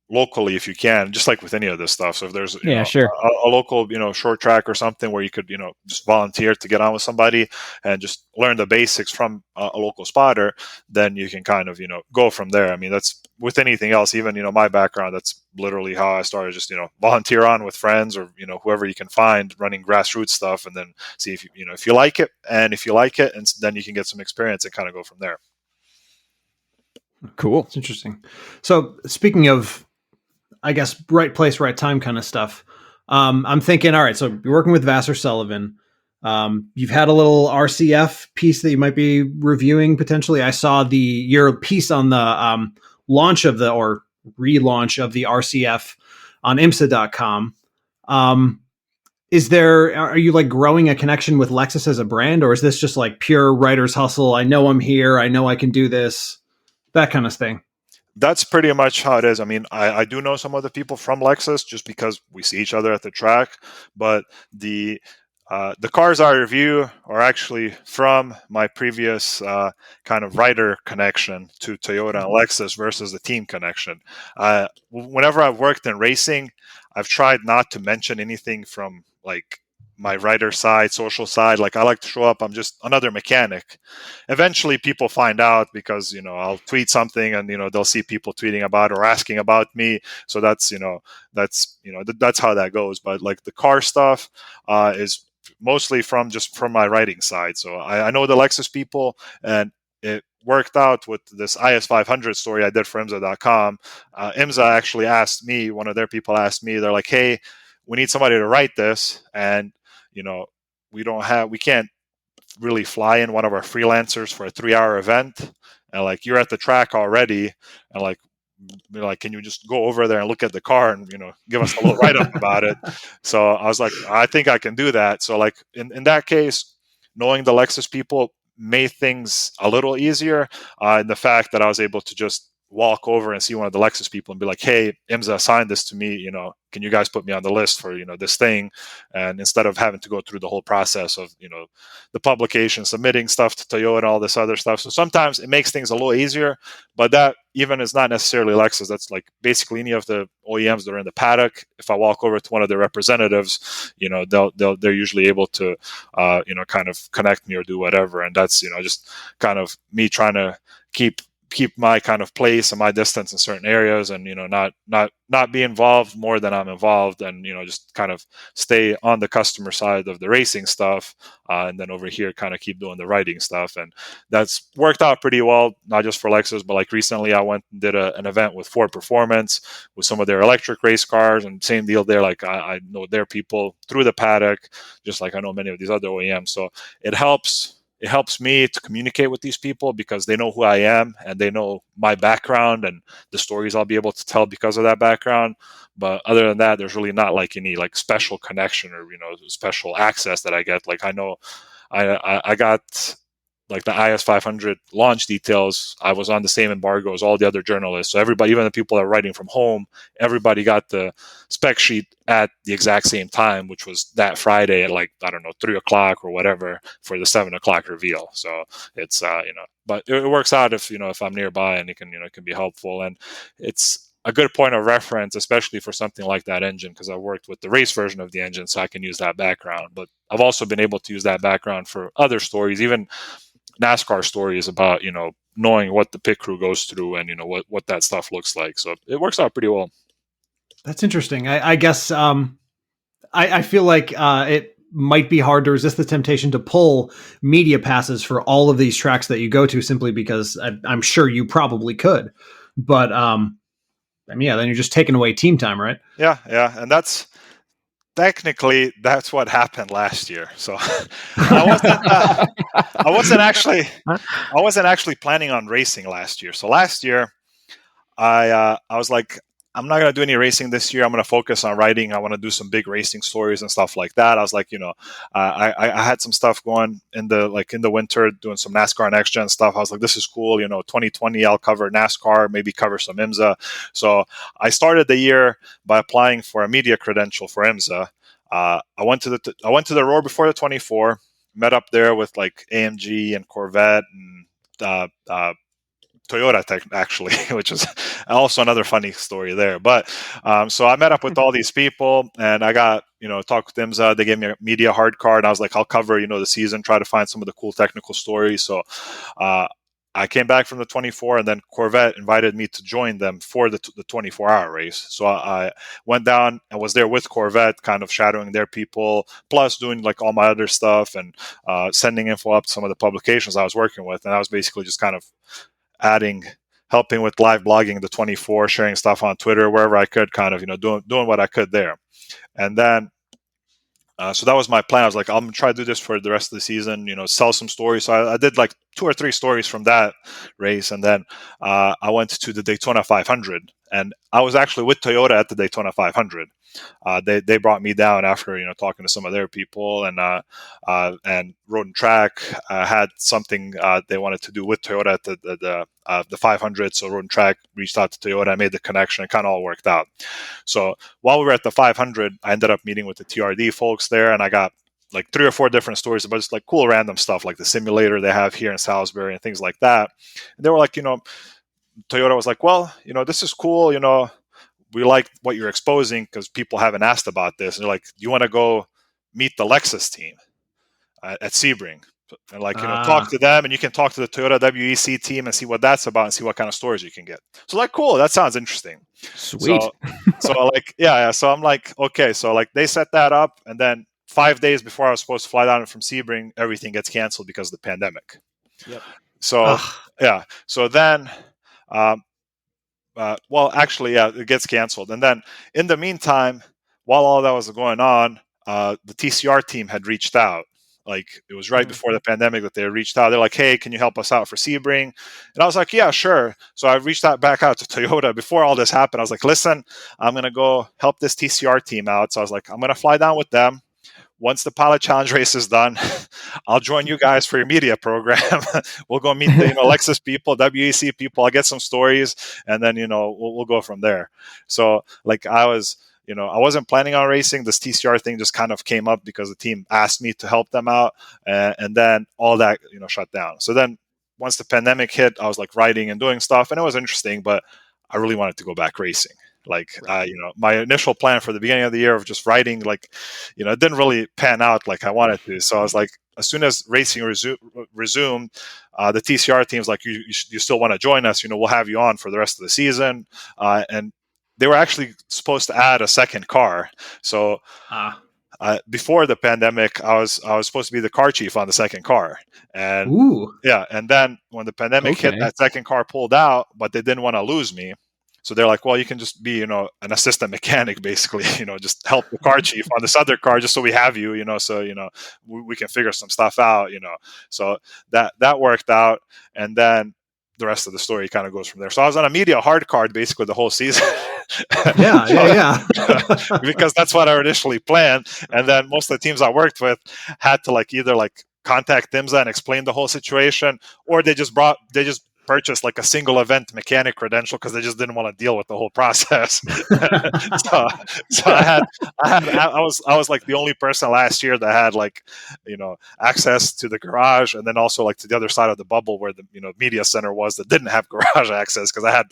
locally if you can, just like with any of this stuff. So if there's, Yeah, sure. a local, short track or something where you could, just volunteer to get on with somebody and just learn the basics from a local spotter, then you can kind of, go from there. I mean, that's with anything else, even, my background, that's literally how I started, just, volunteer on with friends or, whoever you can find running grassroots stuff, and then see if if you like it, and then you can get some experience and kind of go from there. Cool. It's interesting. So speaking of, I guess, right place, right time kind of stuff. I'm thinking, all right, so you're working with Vassar Sullivan. You've had a little RCF piece that you might be reviewing potentially. I saw your piece on the launch of or relaunch of the RCF on IMSA.com. Are you like growing a connection with Lexus as a brand, or is this just like pure writer's hustle? I know I'm here. I know I can do this, that kind of thing. That's pretty much how it is. I mean, I do know some other people from Lexus just because we see each other at the track, but the cars I review are actually from my previous kind of rider connection to Toyota and Lexus versus the team connection. Whenever I've worked in racing, I've tried not to mention anything from like my rider side, social side. Like I like to show up, I'm just another mechanic. Eventually people find out because, I'll tweet something and, they'll see people tweeting about or asking about me. So that's how that goes. But like the car stuff is mostly from my writing side. So I know the Lexus people, and it worked out with this IS500 story I did for IMSA.com. IMSA actually asked me, one of their people asked me, they're like, hey, we need somebody to write this. And, we can't really fly in one of our freelancers for a 3-hour event. And like, you're at the track already. And like, can you just go over there and look at the car and, give us a little write up about it? So I was like, I think I can do that. So like in that case, knowing the Lexus people made things a little easier. In the fact that I was able to just walk over and see one of the Lexus people and be like, hey, IMSA assigned this to me, can you guys put me on the list for, this thing? And instead of having to go through the whole process of, the publication, submitting stuff to Toyota and all this other stuff. So sometimes it makes things a little easier, but that even is not necessarily Lexus. That's like basically any of the OEMs that are in the paddock. If I walk over to one of their representatives, they're usually able to, kind of connect me or do whatever. And that's, just kind of me trying to keep my kind of place and my distance in certain areas, and not be involved more than I'm involved, and just kind of stay on the customer side of the racing stuff, and then over here kind of keep doing the writing stuff. And that's worked out pretty well, not just for Lexus, but like recently I went and did an event with Ford Performance with some of their electric race cars, and same deal there. Like I know their people through the paddock, just like I know many of these other OEMs. So it helps me to communicate with these people because they know who I am and they know my background and the stories I'll be able to tell because of that background. But other than that, there's really not like any like special connection or, special access that I get. Like I know I got like the IS500 launch details. I was on the same embargo as all the other journalists. So everybody, even the people that are writing from home, everybody got the spec sheet at the exact same time, which was that Friday at like, 3:00 or whatever for the 7:00 reveal. So it's, but it works out if I'm nearby and it can be helpful. And it's a good point of reference, especially for something like that engine, because I worked with the race version of the engine, so I can use that background. But I've also been able to use that background for other stories, even NASCAR stories about, knowing what the pit crew goes through and, what that stuff looks like. So it works out pretty well. That's interesting. I guess I feel like it might be hard to resist the temptation to pull media passes for all of these tracks that you go to, simply because I'm sure you probably could. But then you're just taking away team time, right? Yeah. And that's technically what happened last year. So I wasn't actually planning on racing last year. So last year I was like, I'm not going to do any racing this year. I'm going to focus on writing. I want to do some big racing stories and stuff like that. I was like, I had some stuff going in the winter, doing some NASCAR Next Gen stuff. I was like, this is cool. 2020, I'll cover NASCAR, maybe cover some IMSA. So I started the year by applying for a media credential for IMSA. I went to the Roar before the 24. Met up there with like AMG and Corvette and Toyota actually, which is also another funny story there. But so I met up with all these people, and I got talked with IMSA. They gave me a media hard card. And I was like, I'll cover the season, try to find some of the cool technical stories. So I came back from the 24, and then Corvette invited me to join them for the 24-hour race. So I went down and was there with Corvette, kind of shadowing their people, plus doing like all my other stuff and sending info up to some of the publications I was working with. And I was basically just kind of helping with live blogging the 24, sharing stuff on Twitter, wherever I could, kind of, doing what I could there. And then, so that was my plan. I was like, I'm going to try to do this for the rest of the season, sell some stories. So I did like 2 or 3 stories from that race. And then I went to the Daytona 500, and I was actually with Toyota at the Daytona 500. They brought me down after talking to some of their people, and Road and Track had something they wanted to do with Toyota at the 500. So Road and Track reached out to Toyota. I made the connection. It kind of all worked out. So while we were at the 500, I ended up meeting with the TRD folks there, and I got like 3 or 4 different stories about just like cool random stuff, like the simulator they have here in Salisbury and things like that. And they were like, Toyota was like, well, this is cool, we like what you're exposing because people haven't asked about this. And they're like, do you want to go meet the Lexus team at Sebring? And like, talk to them, and you can talk to the Toyota WEC team and see what that's about and see what kind of stories you can get. So like, cool, that sounds interesting. Sweet. So like, yeah. So I'm like, okay. So like they set that up, and then 5 days before I was supposed to fly down from Sebring, everything gets canceled because of the pandemic. Yep. So yeah. So then, well, actually, yeah, it gets canceled. And then in the meantime, while all that was going on, the TCR team had reached out. Like it was right before the pandemic that they reached out. They're like, hey, can you help us out for Sebring? And I was like, yeah, sure. So I reached out back out to Toyota before all this happened. I was like, listen, I'm going to go help this TCR team out. So I was like, I'm going to fly down with them. Once the Pilot Challenge race is done, I'll join you guys for your media program. We'll go meet the Lexus people, WEC people. I'll get some stories, and then we'll go from there. So like I wasn't planning on racing. This TCR thing just kind of came up because the team asked me to help them out, and then all that shut down. So then once the pandemic hit, I was like writing and doing stuff, and it was interesting, but I really wanted to go back racing. Like, my initial plan for the beginning of the year of just writing, like, it didn't really pan out like I wanted to. So I was like, as soon as racing resumed, the TCR team's like, you still want to join us? We'll have you on for the rest of the season. And they were actually supposed to add a second car. So before the pandemic, I was supposed to be the car chief on the second car. And and then when the pandemic hit, that second car pulled out, but they didn't want to lose me. So they're like, well, you can just be, an assistant mechanic, basically, just help the car chief on this other car, just so we have you, so, we can figure some stuff out, So that worked out. And then the rest of the story kind of goes from there. So I was on a media hard card basically the whole season. Yeah. Because that's what I initially planned. And then most of the teams I worked with had to either contact IMSA and explain the whole situation, or they just purchased like a single event mechanic credential because they just didn't want to deal with the whole process. so I was like the only person last year that had access to the garage, and then also to the other side of the bubble where the media center was that didn't have garage access, because I had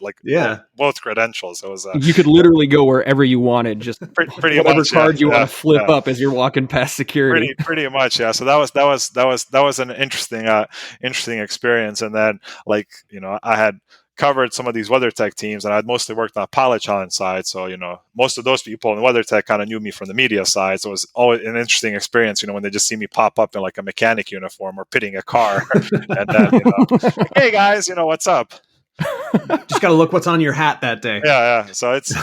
both credentials. So it was you could literally go wherever you wanted, just pretty whatever much, card you want to flip up as you're walking past security. Pretty much, yeah. So that was an interesting experience. And then I had covered some of these WeatherTech teams, and I'd mostly worked on the Pilot Challenge side. So, most of those people in WeatherTech kind of knew me from the media side. So it was always an interesting experience, when they just see me pop up in a mechanic uniform or pitting a car. And then, hey guys, what's up? Just got to look what's on your hat that day. Yeah. So it's,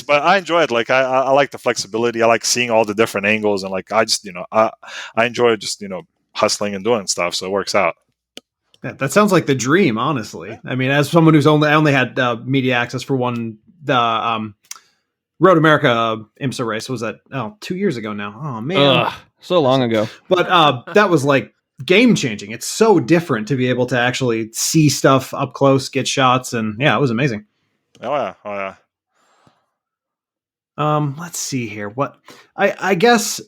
but I enjoy it. I like the flexibility. I like seeing all the different angles, and I just, I enjoy just, hustling and doing stuff. So it works out. Yeah, that sounds like the dream, honestly. I mean, as someone who's only had media access for the Road America IMSA race, was that 2 years ago now? Oh man, so long ago. But that was game changing. It's so different to be able to actually see stuff up close, get shots, and it was amazing. Oh yeah. Let's see here. What I guess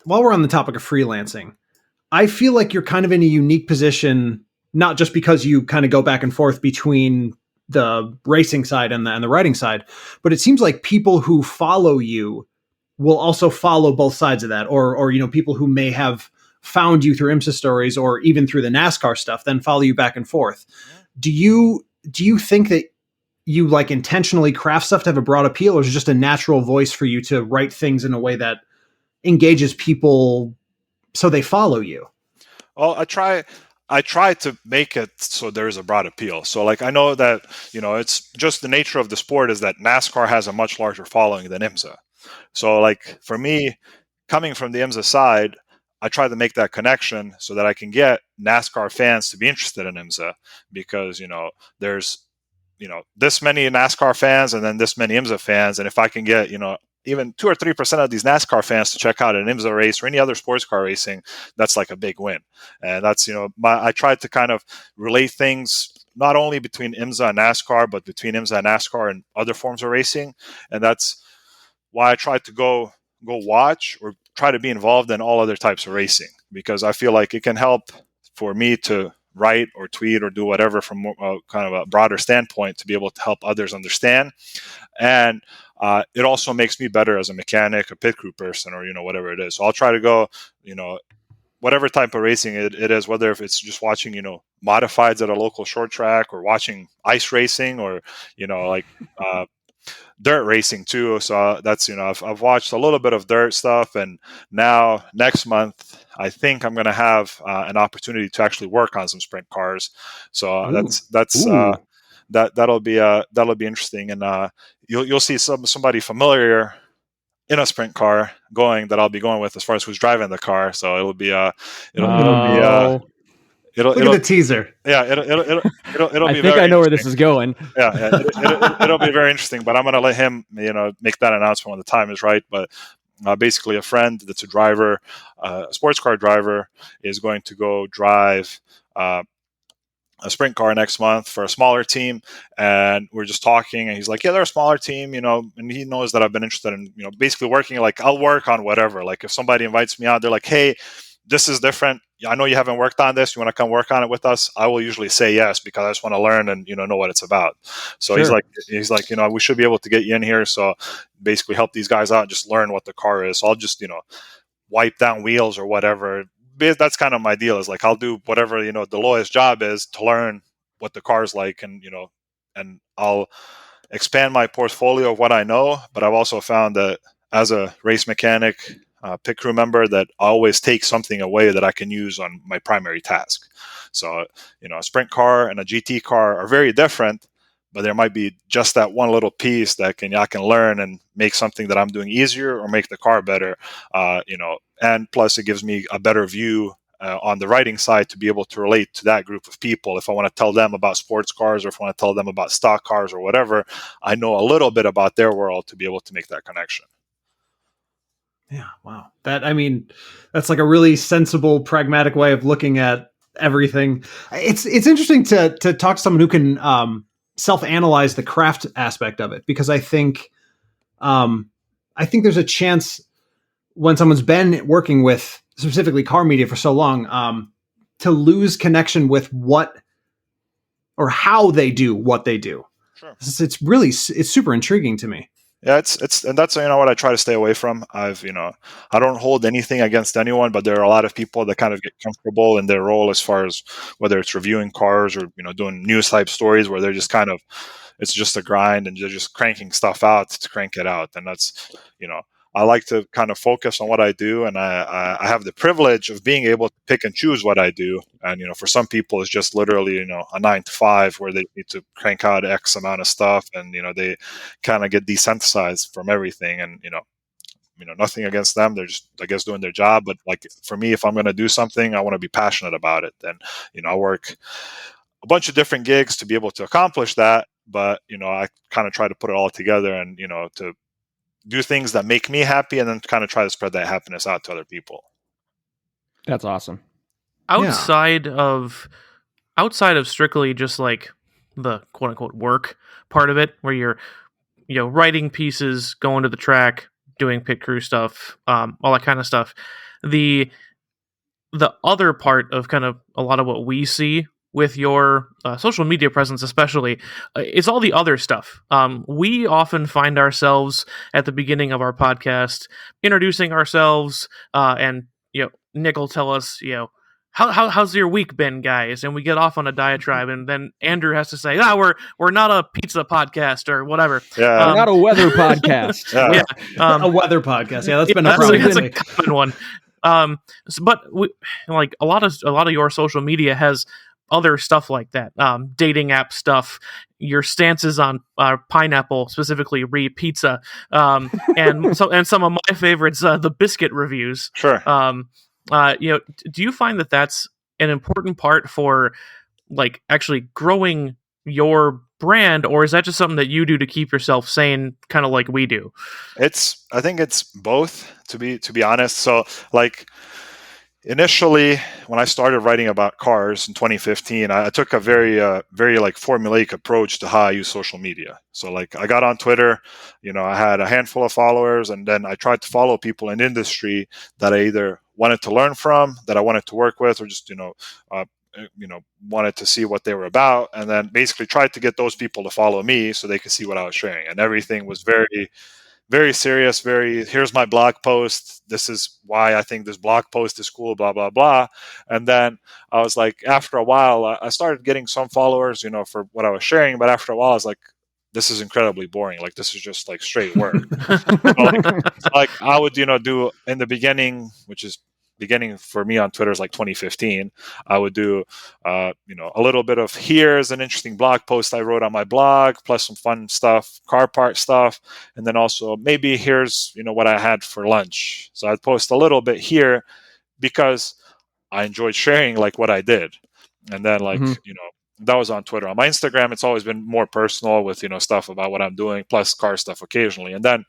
while we're on the topic of freelancing, I feel like you're kind of in a unique position, not just because you kind of go back and forth between the racing side and the writing side, but it seems like people who follow you will also follow both sides of that, or people who may have found you through IMSA stories or even through the NASCAR stuff, then follow you back and forth. Do you think that you like intentionally craft stuff to have a broad appeal, or is it just a natural voice for you to write things in a way that engages people so they follow you? Well, I try to make it so there's a broad appeal. So like I know that, it's just the nature of the sport is that NASCAR has a much larger following than IMSA. So like for me, coming from the IMSA side, I try to make that connection so that I can get NASCAR fans to be interested in IMSA, because there's this many NASCAR fans and then this many IMSA fans, and if I can get even 2 or 3% of these NASCAR fans to check out an IMSA race or any other sports car racing, that's like a big win. And that's I tried to kind of relate things not only between IMSA and NASCAR, but between IMSA and NASCAR and other forms of racing, and that's why I tried to go watch or try to be involved in all other types of racing, because I feel like it can help for me to write or tweet or do whatever from kind of a broader standpoint to be able to help others understand. And it also makes me better as a mechanic, a pit crew person, or whatever it is. So I'll try to go, whatever type of racing it is, whether if it's just watching modifieds at a local short track, or watching ice racing, or dirt racing too. So that's I've watched a little bit of dirt stuff, and now next month I think I'm going to have an opportunity to actually work on some sprint cars. So that'll be interesting, and you'll see somebody familiar in a sprint car that I'll be going with as far as who's driving the car. So it'll be Look at the teaser. Yeah, it'll I be. think very I know where this is going. Yeah, it'll be very interesting. But I'm going to let him, make that announcement when the time is right. But basically, a friend that's a driver, a sports car driver, is going to go drive a sprint car next month for a smaller team, and we're just talking, and he's like, yeah, they're a smaller team, and he knows that I've been interested in basically working. Like, I'll work on whatever. Like, if somebody invites me out, they're like, hey, this is different, I know you haven't worked on this, you want to come work on it with us? I will usually say yes, because I just want to learn and know what it's about. So sure. he's like we should be able to get you in here, so basically help these guys out and just learn what the car is. So I'll just wipe down wheels or whatever. That's kind of my deal, is like I'll do whatever the lowest job is to learn what the car's like, and and I'll expand my portfolio of what I know. But I've also found that as a race mechanic, pit crew member, that I always take something away that I can use on my primary task. So a sprint car and a GT car are very different, but there might be just that one little piece that I can learn and make something that I'm doing easier or make the car better. And plus it gives me a better view on the writing side to be able to relate to that group of people. If I want to tell them about sports cars, or if I want to tell them about stock cars or whatever, I know a little bit about their world to be able to make that connection. Yeah, wow. That's like a really sensible, pragmatic way of looking at everything. It's interesting to talk to someone who can self-analyze the craft aspect of it, because I think there's a chance when someone's been working with specifically car media for so long to lose connection with what or how they do what they do. Sure. It's super intriguing to me. Yeah, it's and that's what I try to stay away from. I don't hold anything against anyone, but there are a lot of people that kind of get comfortable in their role, as far as whether it's reviewing cars or doing news type stories, where they're just kind of, it's just a grind and they're just cranking stuff out to crank it out. And that's I like to kind of focus on what I do, and I have the privilege of being able to pick and choose what I do. And for some people, it's just literally a 9 to 5 where they need to crank out X amount of stuff, and they kind of get desensitized from everything. And nothing against them; they're just, I guess, doing their job. But like for me, if I'm going to do something, I want to be passionate about it. And I work a bunch of different gigs to be able to accomplish that. But I kind of try to put it all together, and to do things that make me happy, and then kind of try to spread that happiness out to other people. That's awesome. Outside of strictly just like the quote unquote work part of it, where you're writing pieces, going to the track, doing pit crew stuff, all that kind of stuff. The other part of kind of a lot of what we see with your social media presence, especially, is all the other stuff. We often find ourselves at the beginning of our podcast introducing ourselves, and Nick will tell us, how's your week been, guys? And we get off on a diatribe, and then Andrew has to say, we're not a pizza podcast or whatever. Yeah, We're not a weather podcast. Yeah. A weather podcast. Yeah, that's been a problem. That's a common one. But like a lot of your social media has other stuff like that, dating app stuff, your stances on pineapple, specifically pizza, and some of my favorites, the biscuit reviews. Sure. Do you find that that's an important part for like actually growing your brand, or is that just something that you do to keep yourself sane, kind of like we do? I think it's both, to be honest. So like initially when I started writing about cars in 2015, I took a very like formulaic approach to how I use social media. So like I got on Twitter, I had a handful of followers, and then I tried to follow people in industry that I either wanted to learn from, that I wanted to work with, or just wanted to see what they were about, and then basically tried to get those people to follow me so they could see what I was sharing. And everything was very, very serious, here's my blog post, this is why I think this blog post is cool, blah, blah, blah. And then I was like, after a while, I started getting some followers, for what I was sharing, but after a while, I was like, this is incredibly boring. Like, this is just like straight work. like I would, do in the beginning, which is beginning for me on Twitter is like 2015. I would do, a little bit of here's an interesting blog post I wrote on my blog, plus some fun stuff, car part stuff, and then also maybe here's what I had for lunch. So I'd post a little bit here because I enjoyed sharing like what I did, and then like that was on Twitter. On my Instagram, it's always been more personal with stuff about what I'm doing, plus car stuff occasionally, and then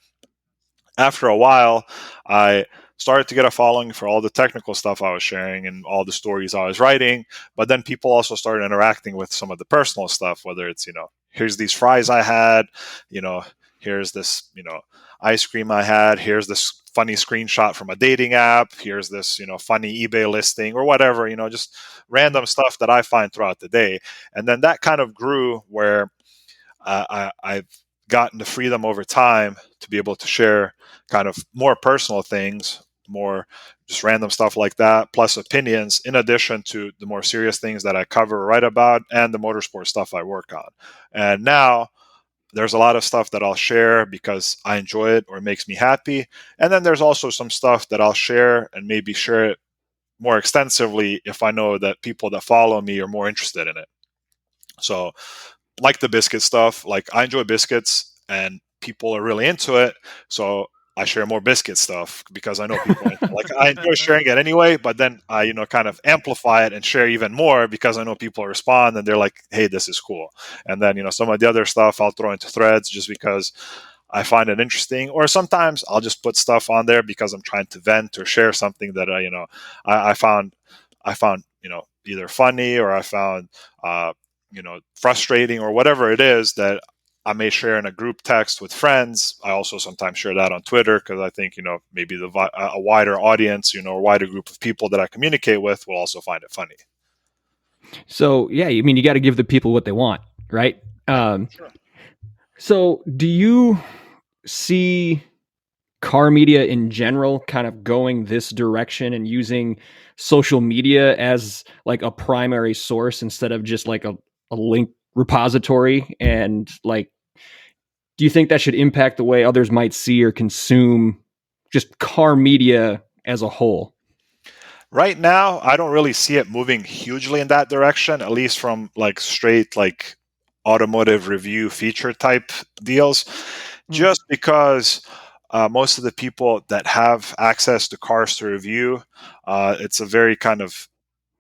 after a while, I started to get a following for all the technical stuff I was sharing and all the stories I was writing. But then people also started interacting with some of the personal stuff, whether it's, here's these fries I had, here's this, ice cream I had, here's this funny screenshot from a dating app, here's this, funny eBay listing or whatever, just random stuff that I find throughout the day. And then that kind of grew where I've gotten the freedom over time to be able to share kind of more personal things, more just random stuff like that, plus opinions, in addition to the more serious things that I cover or write about and the motorsport stuff I work on. And now there's a lot of stuff that I'll share because I enjoy it or it makes me happy. And then there's also some stuff that I'll share and maybe share it more extensively if I know that people that follow me are more interested in it. So like the biscuit stuff, like I enjoy biscuits and people are really into it. So I share more biscuit stuff because I know people like I enjoy sharing it anyway, but then I, kind of amplify it and share even more because I know people respond and they're like, hey, this is cool. And then, some of the other stuff I'll throw into threads just because I find it interesting, or sometimes I'll just put stuff on there because I'm trying to vent or share something that I found, either funny or I found, frustrating or whatever it is that I may share in a group text with friends. I also sometimes share that on Twitter because I think, maybe a wider audience, or wider group of people that I communicate with will also find it funny. So, yeah, you got to give the people what they want, right? Sure. So do you see car media in general kind of going this direction and using social media as like a primary source instead of just like a link repository? And like, do you think that should impact the way others might see or consume just car media as a whole? Right now, I don't really see it moving hugely in that direction, at least from like straight like automotive review feature type deals, just because most of the people that have access to cars to review, it's a very kind of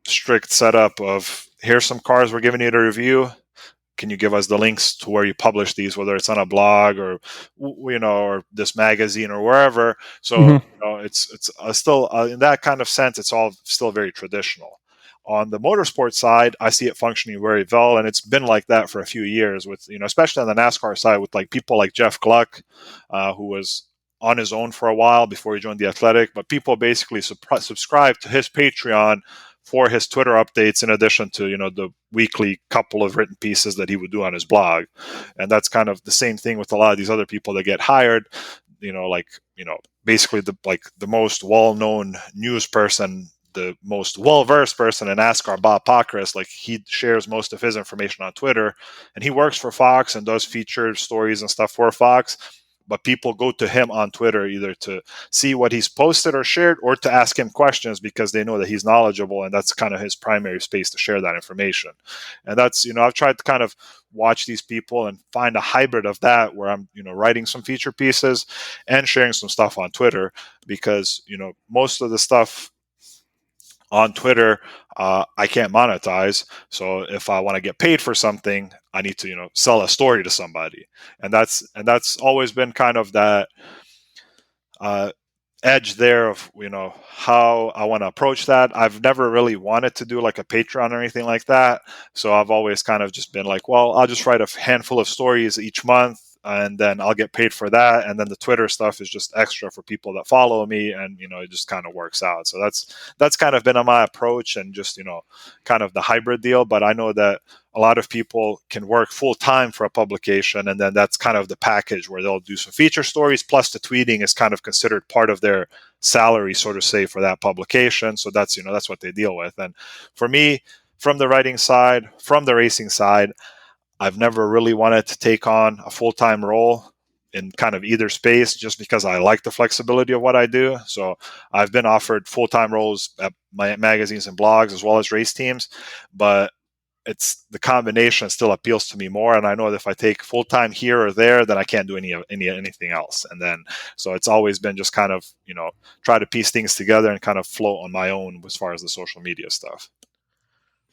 strict setup of here's some cars we're giving you to review. Can you give us the links to where you publish these, whether it's on a blog or or this magazine or wherever? So it's still in that kind of sense, it's all still very traditional. On the motorsport side, I see it functioning very well, and it's been like that for a few years. With especially on the NASCAR side, with like people like Jeff Gluck, who was on his own for a while before he joined the Athletic, but people basically subscribe to his Patreon for his Twitter updates, in addition to the weekly couple of written pieces that he would do on his blog. And that's kind of the same thing with a lot of these other people that get hired. Basically the most well-known news person, the most well-versed person in NASCAR, Bob Pockrass, like he shares most of his information on Twitter, and he works for Fox and does featured stories and stuff for Fox. But people go to him on Twitter either to see what he's posted or shared, or to ask him questions because they know that he's knowledgeable, and that's kind of his primary space to share that information. And that's, I've tried to kind of watch these people and find a hybrid of that where I'm, writing some feature pieces and sharing some stuff on Twitter, because, most of the stuff on Twitter, I can't monetize. So if I want to get paid for something, I need to, sell a story to somebody. And that's always been kind of that edge there of, how I want to approach that. I've never really wanted to do like a Patreon or anything like that. So I've always kind of just been like, well, I'll just write a handful of stories each month, and then I'll get paid for that. And then the Twitter stuff is just extra for people that follow me, and it just kind of works out. So that's kind of been my approach, and just kind of the hybrid deal. But I know that a lot of people can work full time for a publication, and then that's kind of the package where they'll do some feature stories, plus the tweeting is kind of considered part of their salary, so to say, for that publication. So that's that's what they deal with. And for me, from the writing side, from the racing side, I've never really wanted to take on a full-time role in kind of either space, just because I like the flexibility of what I do. So I've been offered full-time roles at my magazines and blogs as well as race teams, but it's the combination still appeals to me more. And I know that if I take full-time here or there, then I can't do anything else. And then, so it's always been just kind of, try to piece things together and kind of float on my own as far as the social media stuff.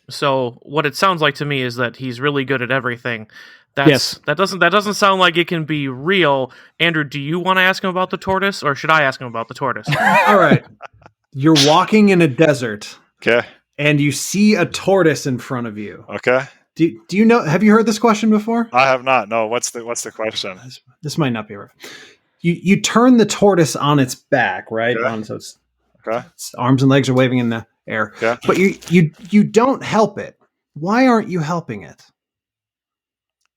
So what it sounds like to me is that he's really good at everything. Yes. That doesn't sound like it can be real. Andrew, do you want to ask him about the tortoise, or should I ask him about the tortoise? All right. You're walking in a desert. Okay. And you see a tortoise in front of you. Okay. Do you know? Have you heard this question before? I have not. No. What's the question? This might not be right. You turn the tortoise on its back, right? Okay. So its arms and legs are waving in the air. Okay. But you don't help it. Why aren't you helping it?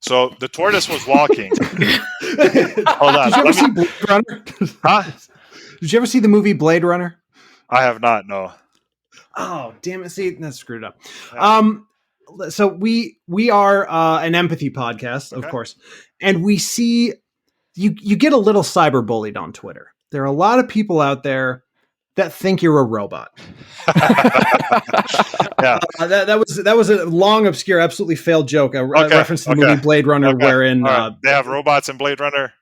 So the tortoise was walking. Hold on. Did you ever see Blade Runner? Huh? Did you ever see the movie Blade Runner? I have not. No. Oh, damn it. See, that's screwed up. Yeah. So we are an empathy podcast, of course, and we see you get a little cyberbullied on Twitter. There are a lot of people out there that think you're a robot. Yeah. That was a long, obscure, absolutely failed joke. A reference to the movie Blade Runner, wherein they have robots in Blade Runner.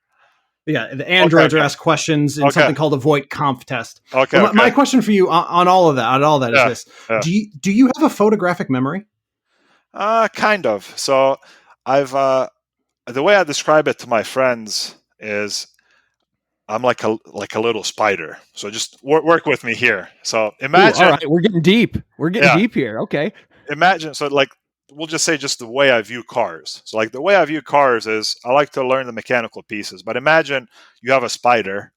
Yeah, the androids are asked questions in something called a Voight-Kampff test. My question for you on all of that, is this: do you have a photographic memory? Kind of. So I've the way I describe it to my friends is I'm like a little spider. So just work with me here. So imagine. All right, we're getting deep. We're getting deep here. Okay. Imagine. So like, we'll just say just the way I view cars. So like the way I view cars is I like to learn the mechanical pieces. But imagine you have a spider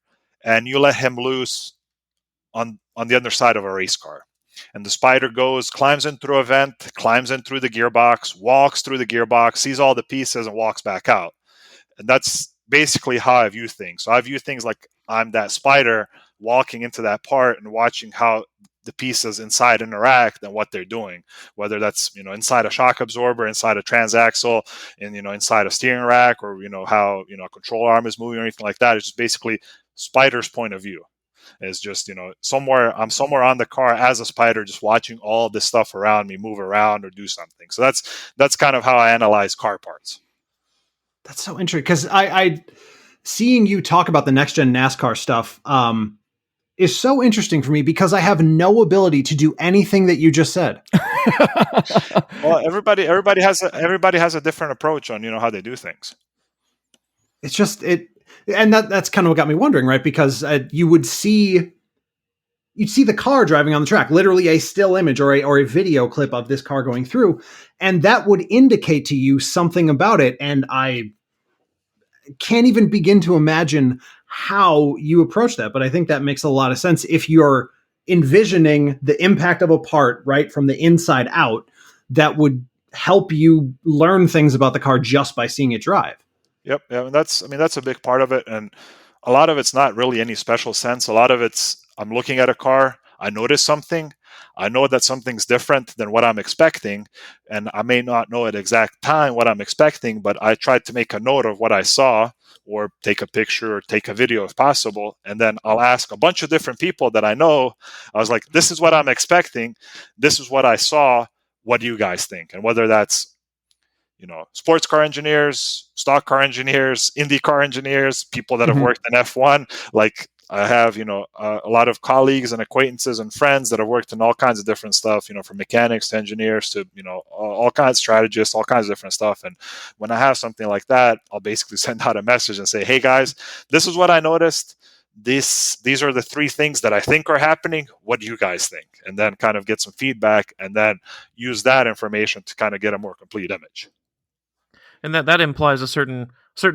and you let him loose on the underside of a race car. And the spider climbs in through a vent, climbs in through the gearbox, walks through the gearbox, sees all the pieces, and walks back out. And that's basically how I view things. So I view things like I'm that spider walking into that part and watching how the pieces inside interact and what they're doing, whether that's, inside a shock absorber, inside a transaxle, and, inside a steering rack, or, how, a control arm is moving or anything like that. It's just basically spider's point of view. Is just, I'm somewhere on the car as a spider, just watching all this stuff around me move around or do something. So that's kind of how I analyze car parts. That's so interesting, because I seeing you talk about the next gen NASCAR stuff is so interesting for me, because I have no ability to do anything that you just said. Well, everybody has a different approach on how they do things. It's just and that's kind of what got me wondering, right? Because you would see you'd see the car driving on the track, literally a still image or a video clip of this car going through. And that would indicate to you something about it. And I can't even begin to imagine how you approach that. But I think that makes a lot of sense if you're envisioning the impact of a part right from the inside out. That would help you learn things about the car just by seeing it drive. Yep. Yeah, and that's a big part of it. And a lot of it's not really any special sense. A lot of it's, I'm looking at a car, I notice something, I know that something's different than what I'm expecting, and I may not know at exact time what I'm expecting, but I tried to make a note of what I saw, or take a picture or take a video if possible, and then I'll ask a bunch of different people that I know. I was like, this is what I'm expecting, this is what I saw, what do you guys think? And whether that's sports car engineers, stock car engineers, Indy car engineers, people that have worked in F1. Like I have, a lot of colleagues and acquaintances and friends that have worked in all kinds of different stuff, from mechanics to engineers to, all kinds of strategists, all kinds of different stuff. And when I have something like that, I'll basically send out a message and say, hey guys, this is what I noticed. These are the 3 things that I think are happening. What do you guys think? And then kind of get some feedback and then use that information to kind of get a more complete image. And that implies a certain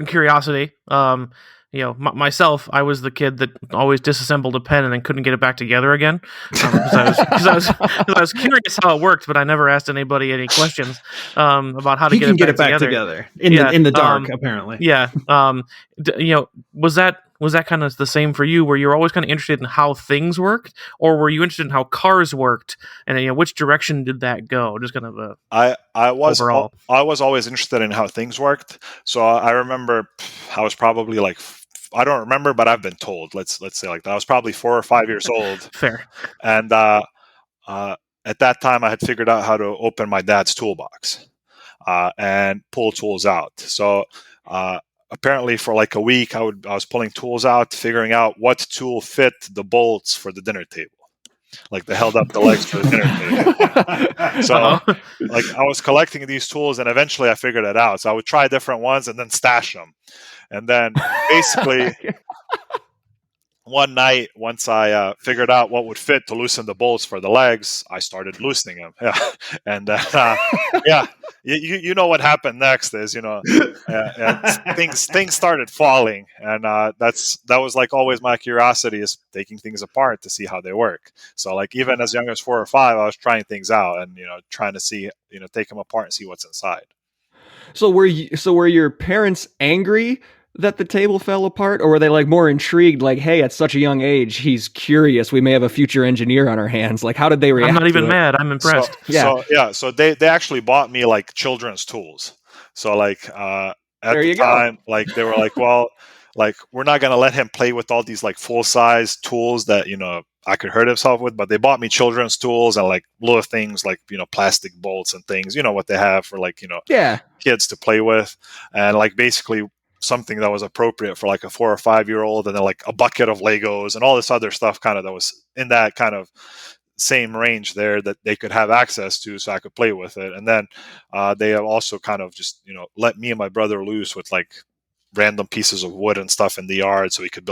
curiosity. Myself, I was the kid that always disassembled a pen and then couldn't get it back together again because I was curious how it worked, but I never asked anybody any questions about how to get it back together in the dark. Apparently, yeah. Was that kind of the same for you, where you were always kind of interested in how things worked, or were you interested in how cars worked, and which direction did that go? Just kind of I was overall. I was always interested in how things worked. So I remember I was probably like, I don't remember, but I've been told. Let's say like that. I was probably 4 or 5 years old. Fair. And at that time, I had figured out how to open my dad's toolbox and pull tools out. So apparently, for like a week, I was pulling tools out, figuring out what tool fit the bolts for the dinner table. Like they held up the legs for the dinner table. So like I was collecting these tools, and eventually I figured it out. So I would try different ones and then stash them. And then basically one night, once I figured out what would fit to loosen the bolts for the legs, I started loosening them. Yeah. And yeah, you know what happened next is, things started falling. And that was like always my curiosity, is taking things apart to see how they work. So like even as young as 4 or 5, I was trying things out and, trying to see, take them apart and see what's inside. So were your parents angry that the table fell apart, or were they like more intrigued, like, hey, at such a young age, he's curious, we may have a future engineer on our hands? Like, how did they react? I'm not even mad, I'm impressed. So they actually bought me like children's tools. So like at the time, like they were like, well, like we're not gonna let him play with all these like full size tools that I could hurt himself with, but they bought me children's tools and like little things like plastic bolts and things, what they have for like kids to play with, and like basically something that was appropriate for like a 4 or 5 year old, and then like a bucket of Legos and all this other stuff kind of that was in that kind of same range there that they could have access to, so I could play with it. And then they have also kind of just let me and my brother loose with like random pieces of wood and stuff in the yard, so we could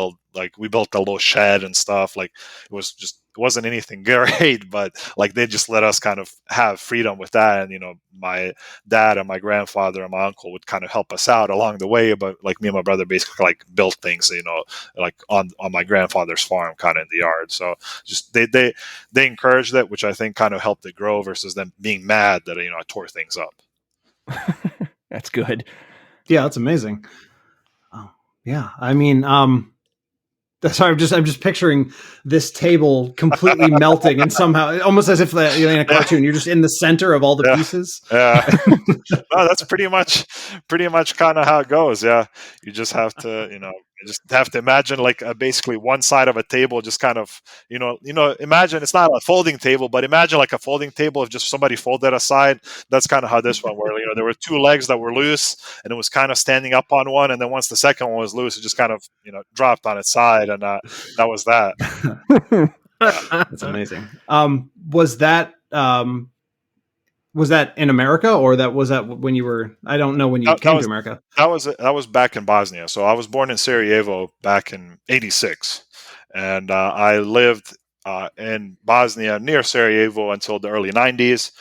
we built a little shed and stuff. Like it wasn't anything great, but like they just let us kind of have freedom with that. And my dad and my grandfather and my uncle would kind of help us out along the way, but like me and my brother basically like built things like on my grandfather's farm kind of in the yard. So just they encouraged it, which I think kind of helped it grow, versus them being mad that I tore things up. That's good. Yeah, that's amazing. Yeah, I mean, sorry, I'm just picturing this table completely melting, and somehow, almost as if in a cartoon, you're just in the center of all the pieces. Yeah, no, that's pretty much kind of how it goes. Yeah, you just have to, imagine like basically one side of a table, just kind of, imagine it's not a folding table, but imagine like a folding table if just somebody folded aside. That's kind of how this one, where there were 2 legs that were loose, and it was kind of standing up on one, and then once the second one was loose, it just kind of dropped on its side, and that was that. That's amazing. Was that in America, or was that when you were? I don't know when you came to America. That was back in Bosnia. So I was born in Sarajevo back in '86, and I lived in Bosnia near Sarajevo until the early 90s.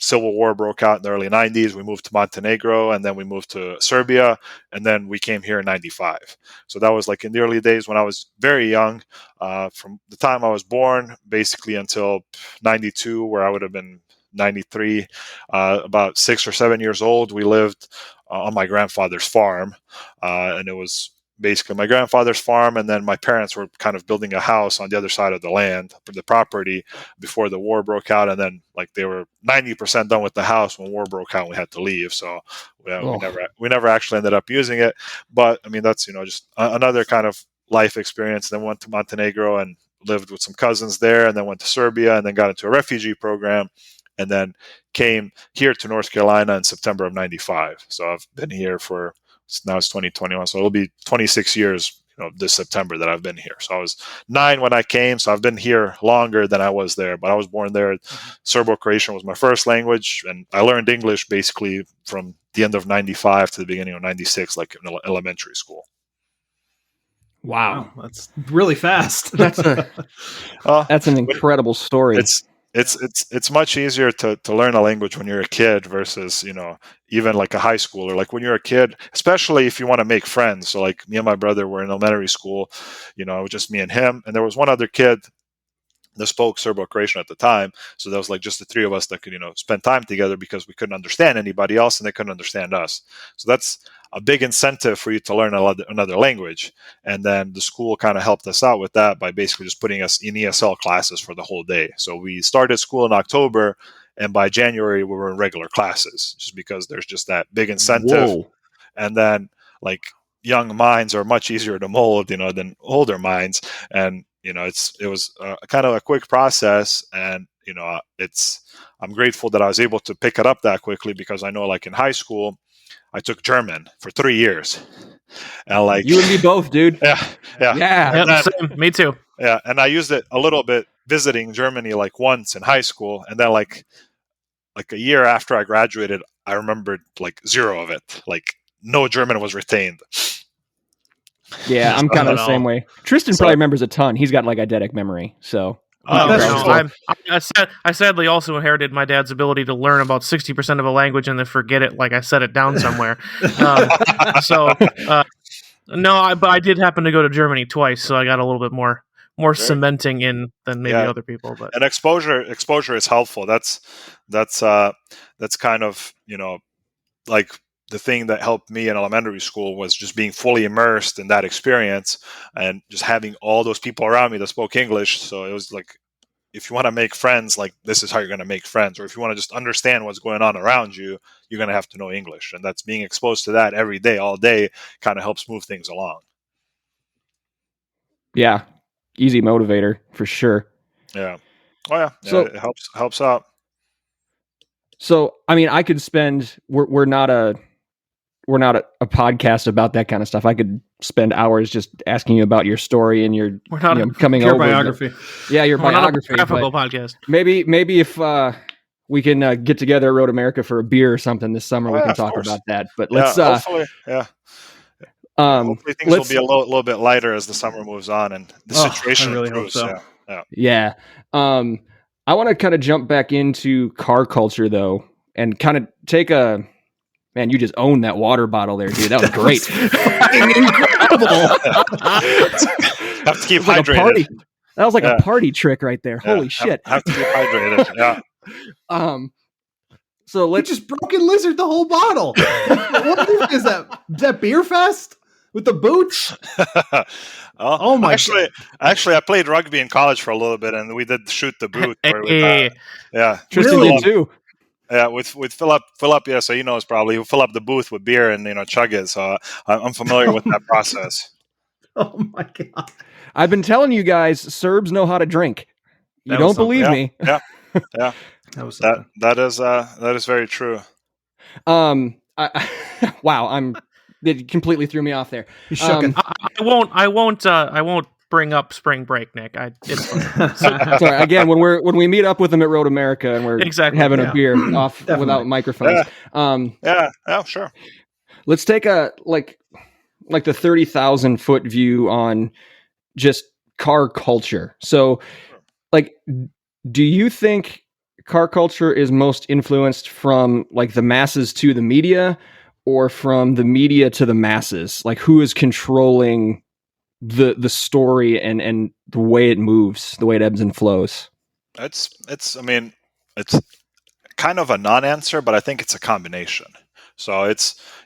Civil War broke out in the early 90s. We moved to Montenegro, and then we moved to Serbia, and then we came here in 95. So that was like in the early days when I was very young, from the time I was born, basically until 92, where I would have been 93, about 6 or 7 years old. We lived on my grandfather's farm, and it was basically my grandfather's farm, and then my parents were kind of building a house on the other side of the land, the property, before the war broke out, and then like they were 90% done with the house when war broke out and we had to leave. So we never actually ended up using it. But I mean, that's just another kind of life experience. Then went to Montenegro and lived with some cousins there, and then went to Serbia, and then got into a refugee program, and then came here to North Carolina in September of 95. So I've been here for, now it's 2021, so it'll be 26 years, this September that I've been here. So I was 9 when I came, so I've been here longer than I was there, but I was born there. Serbo-Croatian was my first language, and I learned English basically from the end of 95 to the beginning of 96, like in elementary school. Wow, that's really fast. That's an incredible story. It's much easier to learn a language when you're a kid versus, even like a high schooler. Like when you're a kid, especially if you want to make friends. So like me and my brother were in elementary school, it was just me and him. And there was one other kid that spoke Serbo-Croatian at the time. So that was like just the three of us that could, spend time together because we couldn't understand anybody else and they couldn't understand us. So that's a big incentive for you to learn another language. And then the school kind of helped us out with that by basically just putting us in ESL classes for the whole day. So we started school in October, and by January we were in regular classes, just because there's just that big incentive. Whoa. And then like young minds are much easier to mold, than older minds. And, it was kind of a quick process, and, I'm grateful that I was able to pick it up that quickly, because I know like in high school, I took German for 3 years, and like you and me both, dude. Yeah. Me too. Yeah, and I used it a little bit visiting Germany like once in high school, and then like a year after I graduated, I remembered like 0 of it. Like no German was retained. Yeah, I'm kind of the same way. Tristan probably remembers a ton. He's got like eidetic memory, so. I sadly also inherited my dad's ability to learn about 60% of a language and then forget it like I set it down somewhere. But I did happen to go to Germany twice, so I got a little bit more cementing in than maybe other people. But and exposure is helpful. That's kind of like the thing that helped me in elementary school was just being fully immersed in that experience and just having all those people around me that spoke English. So it was like, if you want to make friends, like this is how you're going to make friends. Or if you want to just understand what's going on around you, you're going to have to know English. And that's being exposed to that every day, all day, kind of helps move things along. Yeah. Easy motivator for sure. Yeah. Oh yeah. So it helps out. So, I mean, I could spend, we're not a podcast about that kind of stuff. I could spend hours just asking you about your story and your coming over. Biography. Your biography. Graphical podcast. Maybe if we can get together at Road America for a beer or something this summer, we can talk about that. But let's hopefully, hopefully things will be a little bit lighter as the summer moves on and the situation improves. So. Yeah. I want to kind of jump back into car culture though, and kind of take a. Man, you just owned that water bottle there, dude. That was great. Incredible. Have to keep hydrated. That was like a party trick right there. Yeah, holy shit. Have to keep hydrated. Yeah. So let's just broken lizard the whole bottle. What is that? Is that Beer Fest with the boots? Oh my! Actually, I played rugby in college for a little bit, and we did shoot the boot. Yeah, Tristan did too. Yeah, with Philip, yeah. So he knows probably. He'll fill up the booth with beer and chug it. So I'm familiar with that process. Oh my god! I've been telling you guys, Serbs know how to drink. You don't believe me? Yeah. That is very true. Wow, it completely threw me off there. I won't bring up spring break, Nick. It's fine. Sorry. Again, when we meet up with them at Road America and we're having a beer off without microphones. Yeah, sure. Let's take a like the 30,000 foot view on just car culture. So, like, do you think car culture is most influenced from like the masses to the media, or from the media to the masses? Like, who is controlling the story and the way it moves, the way it ebbs and flows? I mean, it's kind of a non-answer, but I think it's a combination. So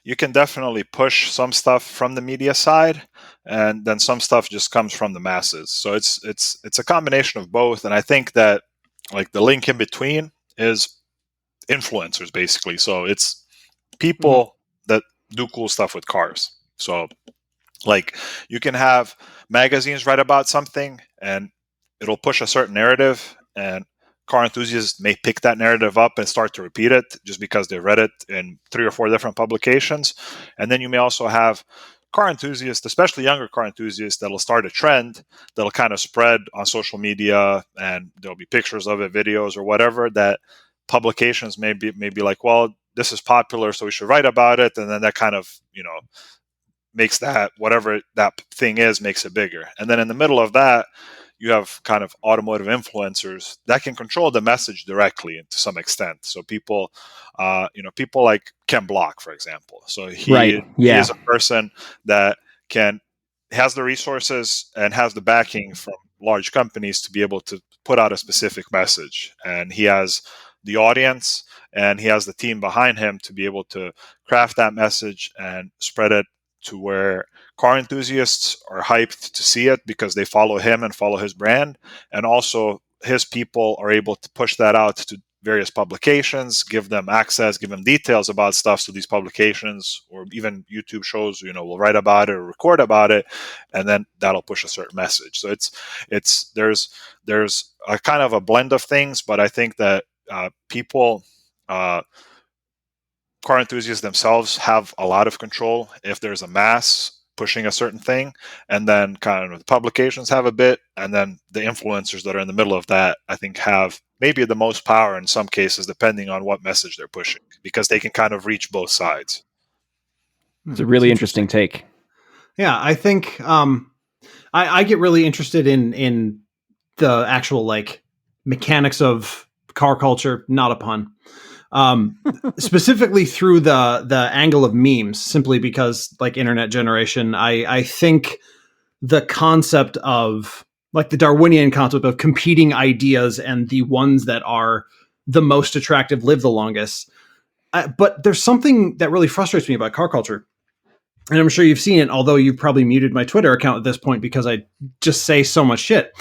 you can definitely push some stuff from the media side, and then some stuff just comes from the masses. So it's a combination of both, and I think that like the link in between is influencers, basically. So it's people that do cool stuff with cars. So like you can have magazines write about something and it'll push a certain narrative, and car enthusiasts may pick that narrative up and start to repeat it just because they read it in 3 or 4 different publications. And then you may also have car enthusiasts, especially younger car enthusiasts, that'll start a trend that'll kind of spread on social media, and there'll be pictures of it, videos or whatever, that publications may be like, well, this is popular, so we should write about it. And then that kind of, makes that, whatever that thing is, makes it bigger. And then in the middle of that, you have kind of automotive influencers that can control the message directly to some extent. So people like Ken Block, for example. So he is a person that has the resources and has the backing from large companies to be able to put out a specific message. And he has the audience and he has the team behind him to be able to craft that message and spread it to where car enthusiasts are hyped to see it because they follow him and follow his brand. And also his people are able to push that out to various publications, give them access, give them details about stuff to these publications, or even YouTube shows, will write about it or record about it. And then that'll push a certain message. So there's a kind of a blend of things, but I think that car enthusiasts themselves have a lot of control if there's a mass pushing a certain thing, and then kind of the publications have a bit, and then the influencers that are in the middle of that, I think, have maybe the most power in some cases, depending on what message they're pushing, because they can kind of reach both sides. It's a really interesting take. Yeah, I think I get really interested in the actual like mechanics of car culture, not a pun. Specifically through the angle of memes, simply because like internet generation, I think the concept of like the Darwinian concept of competing ideas and the ones that are the most attractive live the longest. But there's something that really frustrates me about car culture. And I'm sure you've seen it, although you've probably muted my Twitter account at this point because I just say so much shit.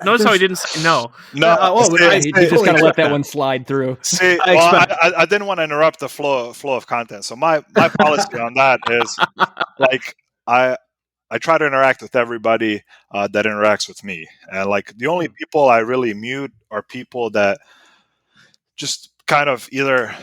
Notice how he didn't say no. He just kind of let that one slide through. See, I didn't want to interrupt the flow of content. So my policy on that is like I try to interact with everybody that interacts with me, and like the only people I really mute are people that just kind of either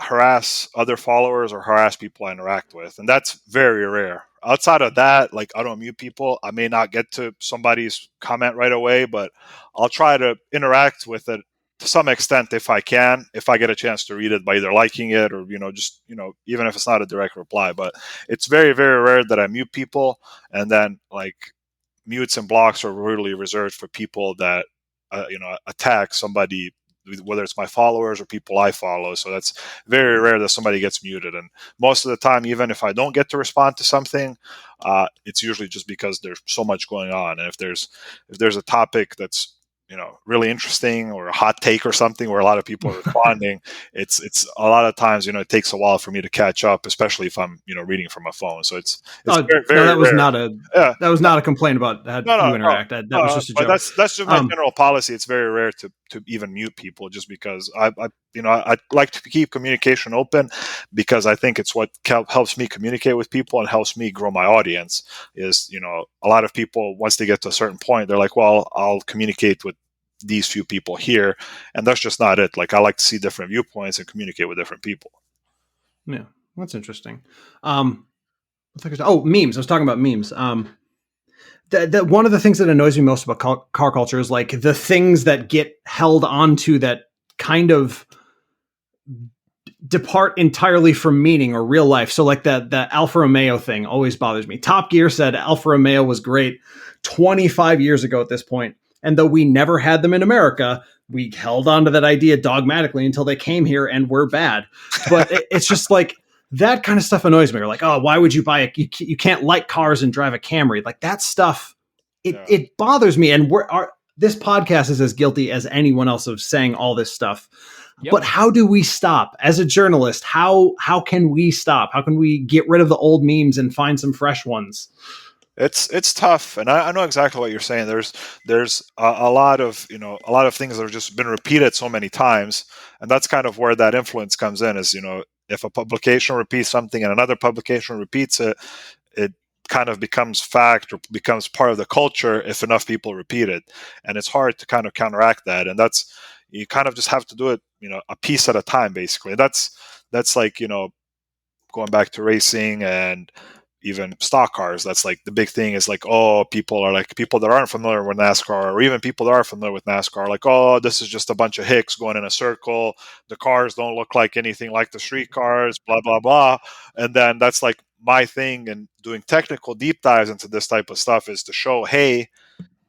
harass other followers or harass people I interact with, and that's very rare. Outside of that, like I don't mute people. I may not get to somebody's comment right away, but I'll try to interact with it to some extent if I can, if I get a chance to read it by either liking it or even if it's not a direct reply. But it's very, very rare that I mute people, and then like mutes and blocks are really reserved for people that attack somebody, whether it's my followers or people I follow. So that's very rare that somebody gets muted. And most of the time, even if I don't get to respond to something, it's usually just because there's so much going on. And if there's a topic that's really interesting, or a hot take or something where a lot of people are responding, it's a lot of times, it takes a while for me to catch up, especially if I'm, reading from a phone. So it's very, very that was rare. That was not a complaint about how you interact. That was just a joke. That's just my general policy. It's very rare to even mute people, just because I like to keep communication open, because I think it's what helps me communicate with people and helps me grow my audience. Is a lot of people, once they get to a certain point, they're like, well, I'll communicate with these few people here, and that's just not it. Like I like to see different viewpoints and communicate with different people. Yeah, that's interesting. Memes. I was talking about memes. That one of the things that annoys me most about car culture is like the things that get held onto that kind of depart entirely from meaning or real life. So like the Alfa Romeo thing always bothers me. Top Gear said Alfa Romeo was great 25 years ago at this point. And though we never had them in America, we held on to that idea dogmatically until they came here and were bad. But it's just like that kind of stuff annoys me. Or like, oh, why would you buy it? You can't like cars and drive a Camry. Like that stuff, it bothers me. And this podcast is as guilty as anyone else of saying all this stuff. Yep. But how do we stop as a journalist? How can we stop? How can we get rid of the old memes and find some fresh ones? It's tough, and I know exactly what you're saying. There's a lot of things that have just been repeated so many times, and that's kind of where that influence comes in. Is if a publication repeats something and another publication repeats it, it kind of becomes fact or becomes part of the culture if enough people repeat it, and it's hard to kind of counteract that. And you kind of just have to do it, a piece at a time, basically. That's like going back to racing and even stock cars. That's like the big thing is like, oh, people that aren't familiar with NASCAR, or even people that are familiar with NASCAR, like, oh, this is just a bunch of hicks going in a circle. The cars don't look like anything like the street cars, blah, blah, blah. And then that's like my thing, and doing technical deep dives into this type of stuff is to show, hey,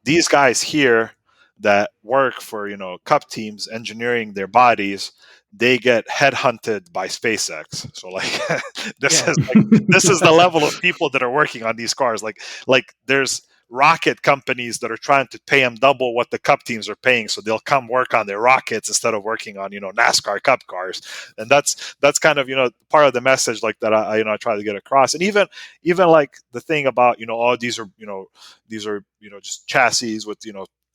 these guys here that work for, cup teams engineering their bodies, they get headhunted by SpaceX. So like this is the level of people that are working on these cars. Like there's rocket companies that are trying to pay them double what the cup teams are paying, so they'll come work on their rockets instead of working on NASCAR cup cars. And that's kind of part of the message like that I try to get across. And even like the thing about oh, these are just chassis with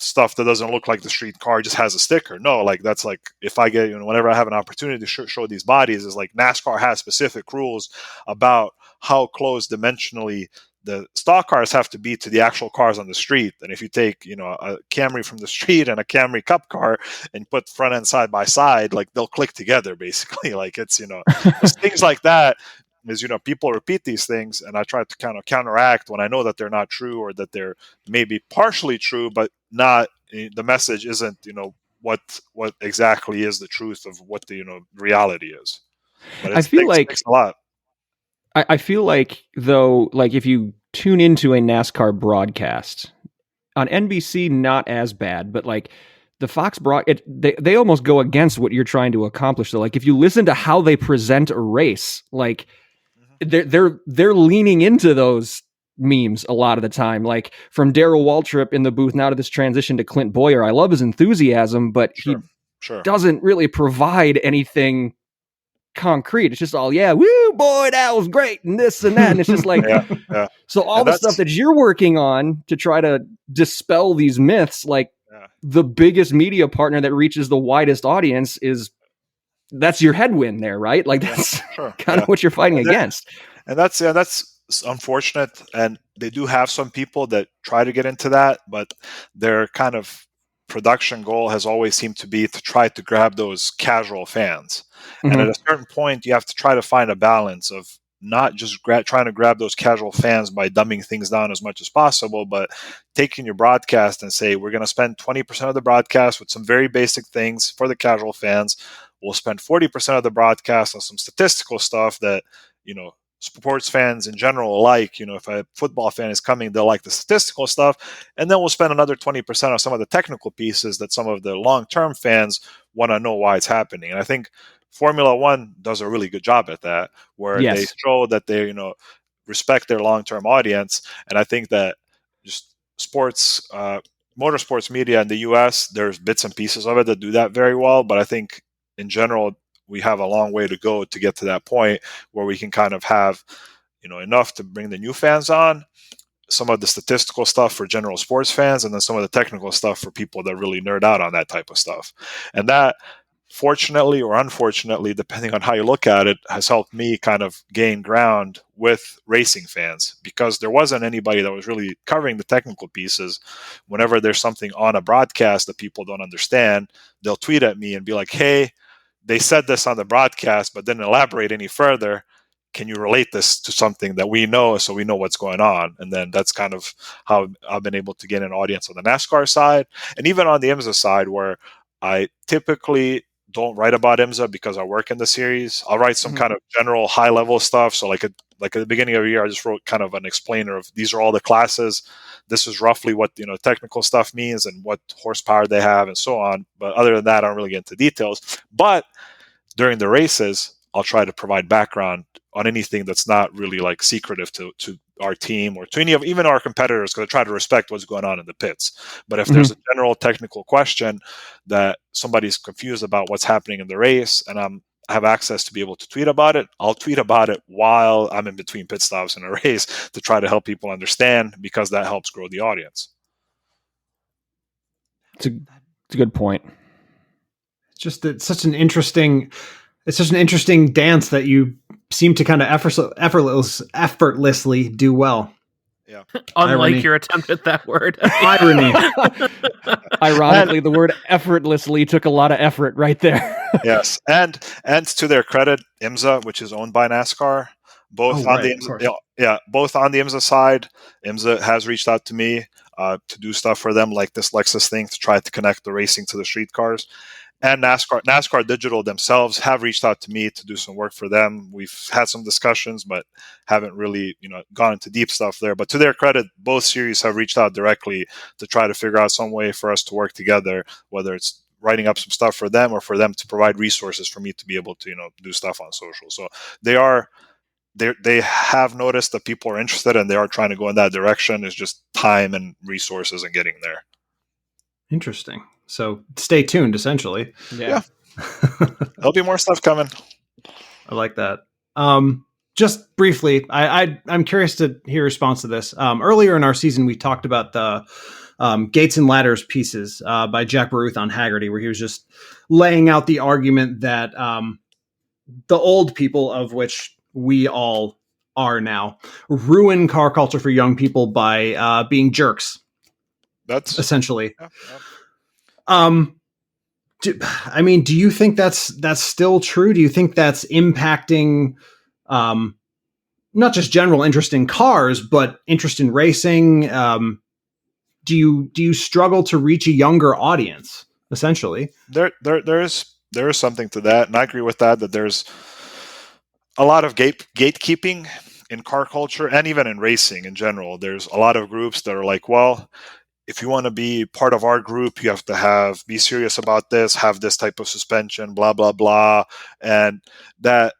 stuff that doesn't look like the street car, just has a sticker. No, like that's like, if I get whenever I have an opportunity to show these bodies, is like NASCAR has specific rules about how close dimensionally the stock cars have to be to the actual cars on the street. And if you take a Camry from the street and a Camry cup car and put front end side by side, like they'll click together basically. Like it's things like that. Is people repeat these things, and I try to kind of counteract when I know that they're not true, or that they're maybe partially true, but not the message isn't what exactly is the truth of what the reality is. But I feel like takes a lot. I feel like, though, like if you tune into a NASCAR broadcast on NBC, not as bad, but like the Fox they almost go against what you're trying to accomplish. So like if you listen to how they present a race, like they're leaning into those memes a lot of the time, like from Darrell Waltrip in the booth now to this transition to Clint Boyer. I love his enthusiasm, but he doesn't really provide anything concrete. It's just all, yeah, woo, boy, that was great, and this and that. And it's just like, so all the stuff that you're working on to try to dispel these myths, like the biggest media partner that reaches the widest audience that's your headwind there, right? Like that's kind of what you're fighting against. And that's unfortunate. And they do have some people that try to get into that, but their kind of production goal has always seemed to be to try to grab those casual fans. Mm-hmm. And at a certain point, you have to try to find a balance of not just trying to grab those casual fans by dumbing things down as much as possible, but taking your broadcast and say, we're going to spend 20% of the broadcast with some very basic things for the casual fans. We'll spend 40% of the broadcast on some statistical stuff that, sports fans in general like. If a football fan is coming, they'll like the statistical stuff. And then we'll spend another 20% on some of the technical pieces that some of the long-term fans want to know why it's happening. And I think Formula One does a really good job at that, where they show that they, respect their long-term audience. And I think that just sports, motorsports media in the US, there's bits and pieces of it that do that very well. But I think in general, we have a long way to go to get to that point where we can kind of have, enough to bring the new fans on, some of the statistical stuff for general sports fans, and then some of the technical stuff for people that really nerd out on that type of stuff. And that, fortunately or unfortunately, depending on how you look at it, has helped me kind of gain ground with racing fans, because there wasn't anybody that was really covering the technical pieces. Whenever there's something on a broadcast that people don't understand, they'll tweet at me and be like, hey, they said this on the broadcast, but didn't elaborate any further. Can you relate this to something that we know, so we know what's going on? And then that's kind of how I've been able to get an audience on the NASCAR side, and even on the IMSA side, where I typically don't write about IMSA because I work in the series. I'll write some kind of general high level stuff. So like at the beginning of the year, I just wrote kind of an explainer of these are all the classes. This is roughly what technical stuff means and what horsepower they have and so on. But other than that, I don't really get into details. But during the races, I'll try to provide background on anything that's not really like secretive to our team or to any of even our competitors, because I try to respect what's going on in the pits. But if there's a general technical question that somebody's confused about what's happening in the race and I have access to be able to tweet about it, I'll tweet about it while I'm in between pit stops in a race to try to help people understand, because that helps grow the audience. It's a good point. It's such an interesting dance that you seem to kind of effortlessly do well. Yeah. Unlike Irony. your attempt at that word. Irony. Ironically, the word effortlessly took a lot of effort right there. Yes. And to their credit, IMSA, which is owned by NASCAR, both on the IMSA side, IMSA has reached out to me to do stuff for them, like this Lexus thing, to try to connect the racing to the street cars. And NASCAR Digital themselves have reached out to me to do some work for them. We've had some discussions, but haven't really, gone into deep stuff there. But to their credit, both series have reached out directly to try to figure out some way for us to work together, whether it's writing up some stuff for them or for them to provide resources for me to be able to, do stuff on social. So they have noticed that people are interested and they are trying to go in that direction. It's just time and resources and getting there. Interesting. So stay tuned, essentially. Yeah. There'll be more stuff coming. I like that. Just briefly, I'm curious to hear your response to this. Earlier in our season, we talked about the Gates and Ladders pieces by Jack Baruth on Haggerty, where he was just laying out the argument that the old people, of which we all are now, ruin car culture for young people by being jerks. That's essentially. Yeah. Do you think that's still true? Do you think that's impacting not just general interest in cars, but interest in racing? Do you struggle to reach a younger audience? Essentially, there is something to that, and I agree with that. That there's a lot of gatekeeping in car culture and even in racing in general. There's a lot of groups that are like, well, if you want to be part of our group, you have to be serious about this, have this type of suspension, blah, blah, blah. And that,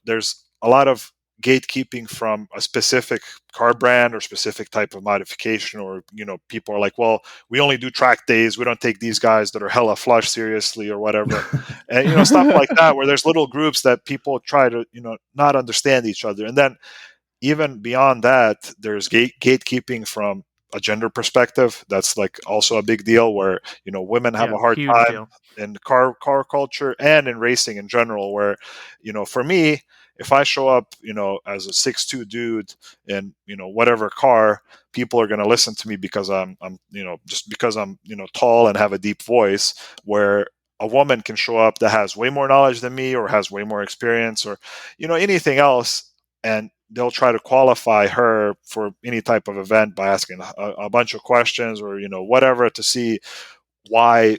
there's a lot of gatekeeping from a specific car brand or specific type of modification, or, people are like, well, we only do track days. We don't take these guys that are hella flush seriously or whatever. And, stuff like that, where there's little groups that people try to, not understand each other. And then even beyond that, there's gatekeeping from a gender perspective. That's like also a big deal, where women have a hard time in car culture and in racing in general, where for me, if I show up as a 6'2" dude in whatever car, people are going to listen to me because I'm just because I'm tall and have a deep voice, where a woman can show up that has way more knowledge than me or has way more experience or anything else, and they'll try to qualify her for any type of event by asking a bunch of questions or, whatever, to see why,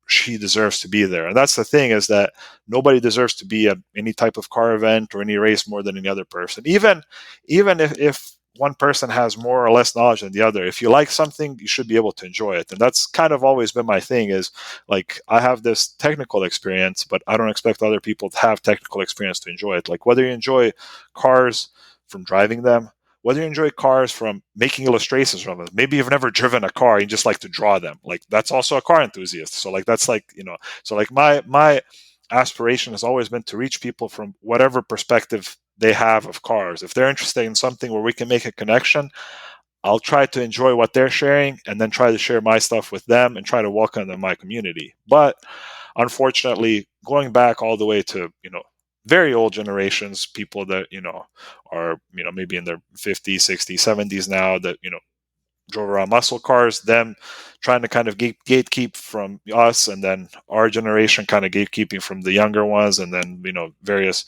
she deserves to be there. And that's the thing, is that nobody deserves to be at any type of car event or any race more than any other person. Even if one person has more or less knowledge than the other, if you like something, you should be able to enjoy it. And that's kind of always been my thing, is like, I have this technical experience, but I don't expect other people to have technical experience to enjoy it. Like, whether you enjoy cars from driving them, whether you enjoy cars from making illustrations from them, maybe you've never driven a car, you just like to draw them. Like, that's also a car enthusiast. So like, that's like, so like my aspiration has always been to reach people from whatever perspective they have of cars. If they're interested in something where we can make a connection, I'll try to enjoy what they're sharing and then try to share my stuff with them and try to welcome them in my community. But unfortunately, going back all the way to, very old generations, people that, are, maybe in their 50s, 60s, 70s now, that, drove around muscle cars, them trying to kind of gatekeep from us, and then our generation kind of gatekeeping from the younger ones, and then, various,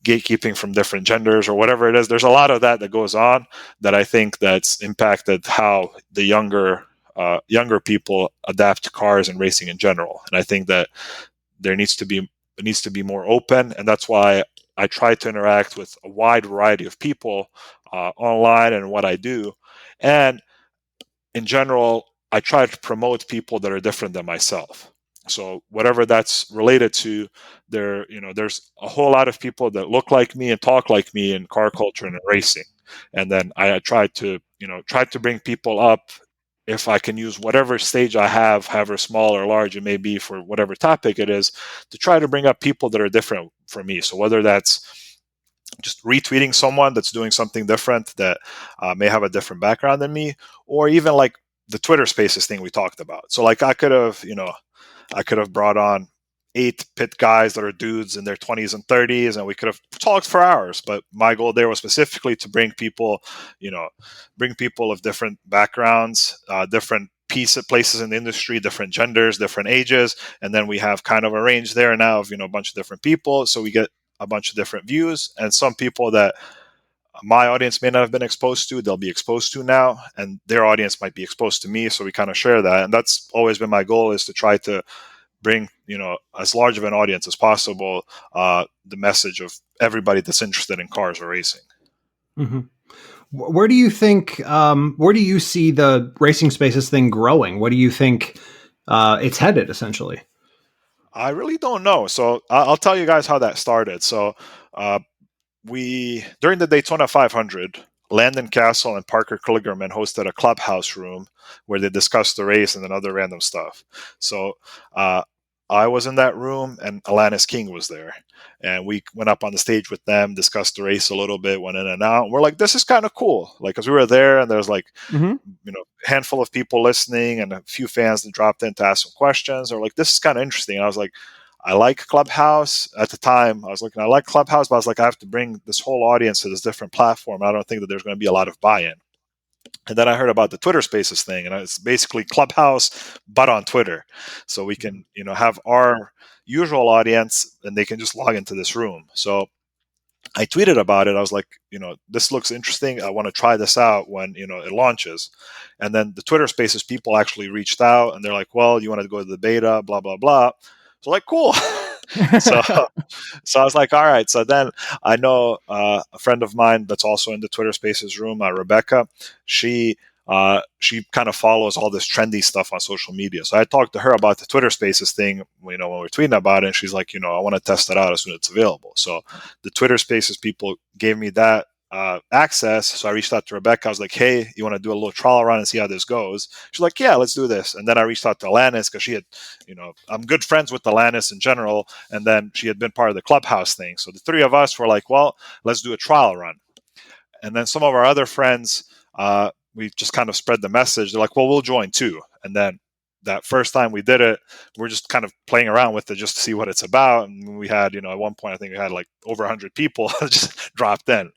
gatekeeping from different genders or whatever it is. There's a lot of that goes on that I think that's impacted how the younger younger people adapt to cars and racing in general. And I think that there needs to be more open, and that's why I try to interact with a wide variety of people online and what I do. And in general, I try to promote people that are different than myself. So whatever that's related to, there's a whole lot of people that look like me and talk like me in car culture and in racing. And then I try to bring people up, if I can use whatever stage I have, however small or large it may be for whatever topic it is, to try to bring up people that are different from me. So whether that's just retweeting someone that's doing something different that may have a different background than me, or even like the Twitter Spaces thing we talked about. So like I could have brought on 8 pit guys that are dudes in their 20s and 30s, and we could have talked for hours. But my goal there was specifically to bring people of different backgrounds, different places in the industry, different genders, different ages, and then we have kind of a range there now of a bunch of different people, so we get a bunch of different views. And some people that my audience may not have been exposed to, they'll be exposed to now, and their audience might be exposed to me, so we kind of share that. And that's always been my goal, is to try to bring as large of an audience as possible, the message of everybody that's interested in cars or racing. Mm-hmm. Where do you think, where do you see the Racing Spaces thing growing? What do you think it's headed, essentially? I really don't know. So I'll tell you guys how that started. So during the Daytona 500, Landon Castle and Parker Kligerman hosted a clubhouse room where they discussed the race and then other random stuff. So I was in that room, and Alanis King was there. And we went up on the stage with them, discussed the race a little bit, went in and out. And we're like, this is kind of cool. Like, because we were there, and there's like, a handful of people listening and a few fans that dropped in to ask some questions. Or like, this is kind of interesting. And I was like, I like Clubhouse. At the time, I was looking, I like Clubhouse, but I was like, I have to bring this whole audience to this different platform. I don't think that there's going to be a lot of buy-in. And then I heard about the Twitter Spaces thing, and it's basically Clubhouse, but on Twitter. So we can, have our usual audience, and they can just log into this room. So I tweeted about it. I was like, this looks interesting. I want to try this out when, it launches. And then the Twitter Spaces people actually reached out, and they're like, well, you want to go to the beta, blah, blah, blah. So like, cool. so I was like, all right. So then I know a friend of mine that's also in the Twitter Spaces room, Rebecca. She kind of follows all this trendy stuff on social media. So I talked to her about the Twitter Spaces thing, when we were tweeting about it, and she's like, I want to test it out as soon as it's available. So the Twitter Spaces people gave me that access. So I reached out to Rebecca. I was like, hey, you want to do a little trial run and see how this goes? She's like, yeah, let's do this. And then I reached out to Alanis, because she had, I'm good friends with Alanis in general. And then she had been part of the Clubhouse thing. So the three of us were like, well, let's do a trial run. And then some of our other friends, we just kind of spread the message. They're like, well, we'll join too. And then that first time we did it, we're just kind of playing around with it just to see what it's about. And we had, at one point, I think we had like over 100 people just dropped in.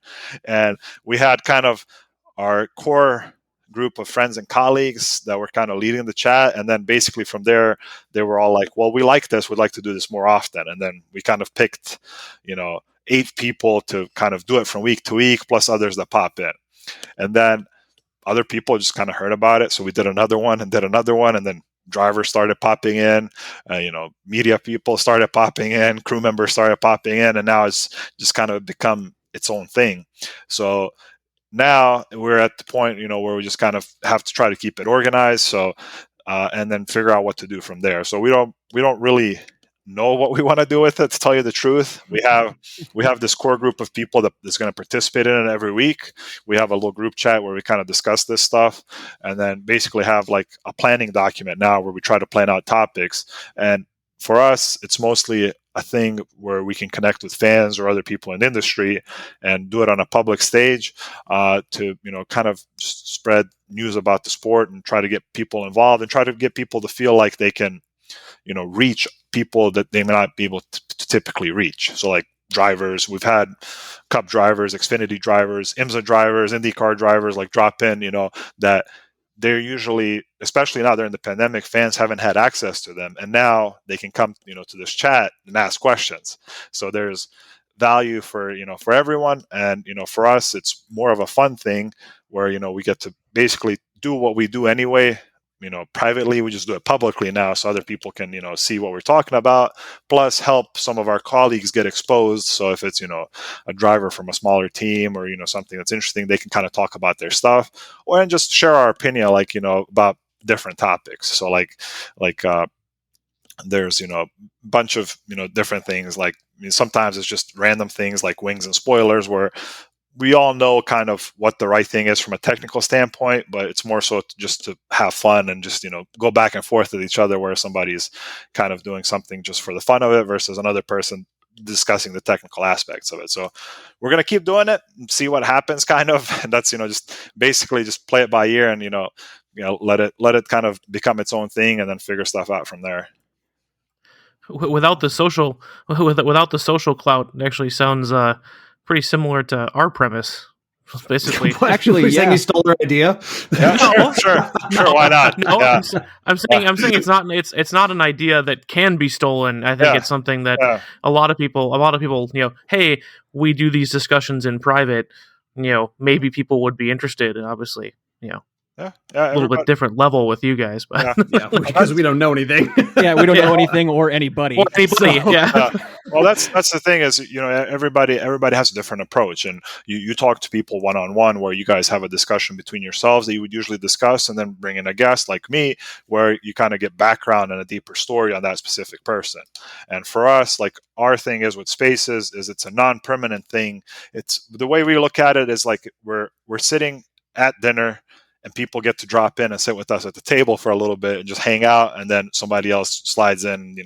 And we had kind of our core group of friends and colleagues that were kind of leading the chat. And then basically from there, they were all like, well, we like this. We'd like to do this more often. And then we kind of picked, 8 people to kind of do it from week to week, plus others that pop in. And then other people just kind of heard about it. So we did another one, and then drivers started popping in, media people started popping in, crew members started popping in, and now it's just kind of become its own thing. So now we're at the point, where we just kind of have to try to keep it organized. So, and then figure out what to do from there. So we don't really know what we want to do with it, to tell you the truth. We have this core group of people that's going to participate in it every week. We have a little group chat where we kind of discuss this stuff, and then basically have like a planning document now where we try to plan out topics. And for us, it's mostly a thing where we can connect with fans or other people in the industry and do it on a public stage, to kind of just spread news about the sport and try to get people involved and try to get people to feel like they can reach people that they may not be able to typically reach. So like drivers, we've had Cup drivers, Xfinity drivers, IMSA drivers, IndyCar drivers like drop in, that they're usually, especially now during the pandemic, fans haven't had access to them. And now they can come, to this chat and ask questions. So there's value for everyone. And, for us, it's more of a fun thing where, we get to basically do what we do anyway, privately. We just do it publicly now, so other people can, see what we're talking about, plus help some of our colleagues get exposed. So if it's, a driver from a smaller team or, something that's interesting, they can kind of talk about their stuff and just share our opinion, like, about different topics. So like there's, a bunch of, different things. Like, sometimes it's just random things like wings and spoilers, where we all know kind of what the right thing is from a technical standpoint, but it's more so just to have fun and just, go back and forth with each other, where somebody's kind of doing something just for the fun of it versus another person discussing the technical aspects of it. So we're going to keep doing it and see what happens, kind of. And that's, just basically just play it by ear and, let it kind of become its own thing and then figure stuff out from there. Without the social clout, it actually sounds pretty similar to our premise. Basically, actually, you're saying you stole our idea? Yeah, sure. Why not? No, yeah. I'm saying it's not an idea that can be stolen. I think it's something that a lot of people, hey, we do these discussions in private. Maybe people would be interested, and obviously, a little bit different level with you guys, but because we don't know anything. We don't know anything or anybody. Well, that's the thing is, everybody has a different approach, and you talk to people one-on-one, where you guys have a discussion between yourselves that you would usually discuss, and then bring in a guest like me, where you kind of get background and a deeper story on that specific person. And for us, like, our thing is with Spaces is it's a non-permanent thing. It's the way we look at it is like we're sitting at dinner, and people get to drop in and sit with us at the table for a little bit and just hang out, and then somebody else slides in,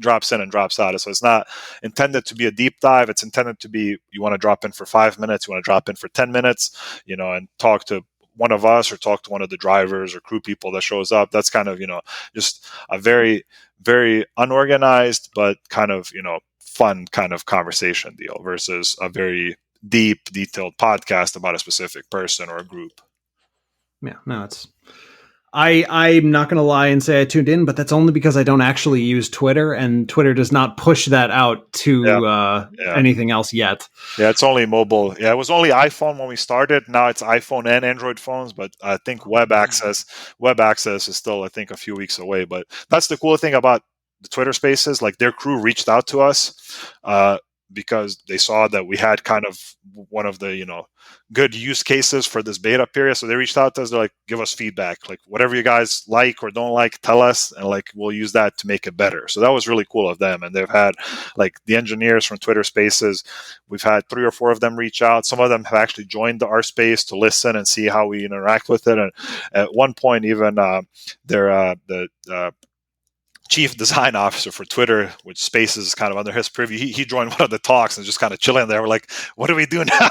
drops in and drops out. So it's not intended to be a deep dive. It's intended to be, you want to drop in for 5 minutes, you want to drop in for 10 minutes, and talk to one of us or talk to one of the drivers or crew people that shows up. That's kind of, just a very, very unorganized, but kind of, fun kind of conversation deal versus a very deep, detailed podcast about a specific person or a group. Yeah, no, I'm not going to lie and say I tuned in, but that's only because I don't actually use Twitter, and Twitter does not push that out to anything else yet. Yeah, it's only mobile. Yeah, it was only iPhone when we started. Now it's iPhone and Android phones, but I think web access is still, I think, a few weeks away. But that's the cool thing about the Twitter Spaces. Like, their crew reached out to us because they saw that we had kind of one of the, good use cases for this beta period. So they reached out to us. They're like, give us feedback, like whatever you guys like or don't like, tell us, and like we'll use that to make it better. So that was really cool of them. And they've had like the engineers from Twitter Spaces. We've had 3 or 4 of them reach out. Some of them have actually joined our space to listen and see how we interact with it. And at one point, even the chief design officer for Twitter, which Spaces is kind of under his purview, he joined one of the talks and just kind of chilling there. We're like, what do we do now?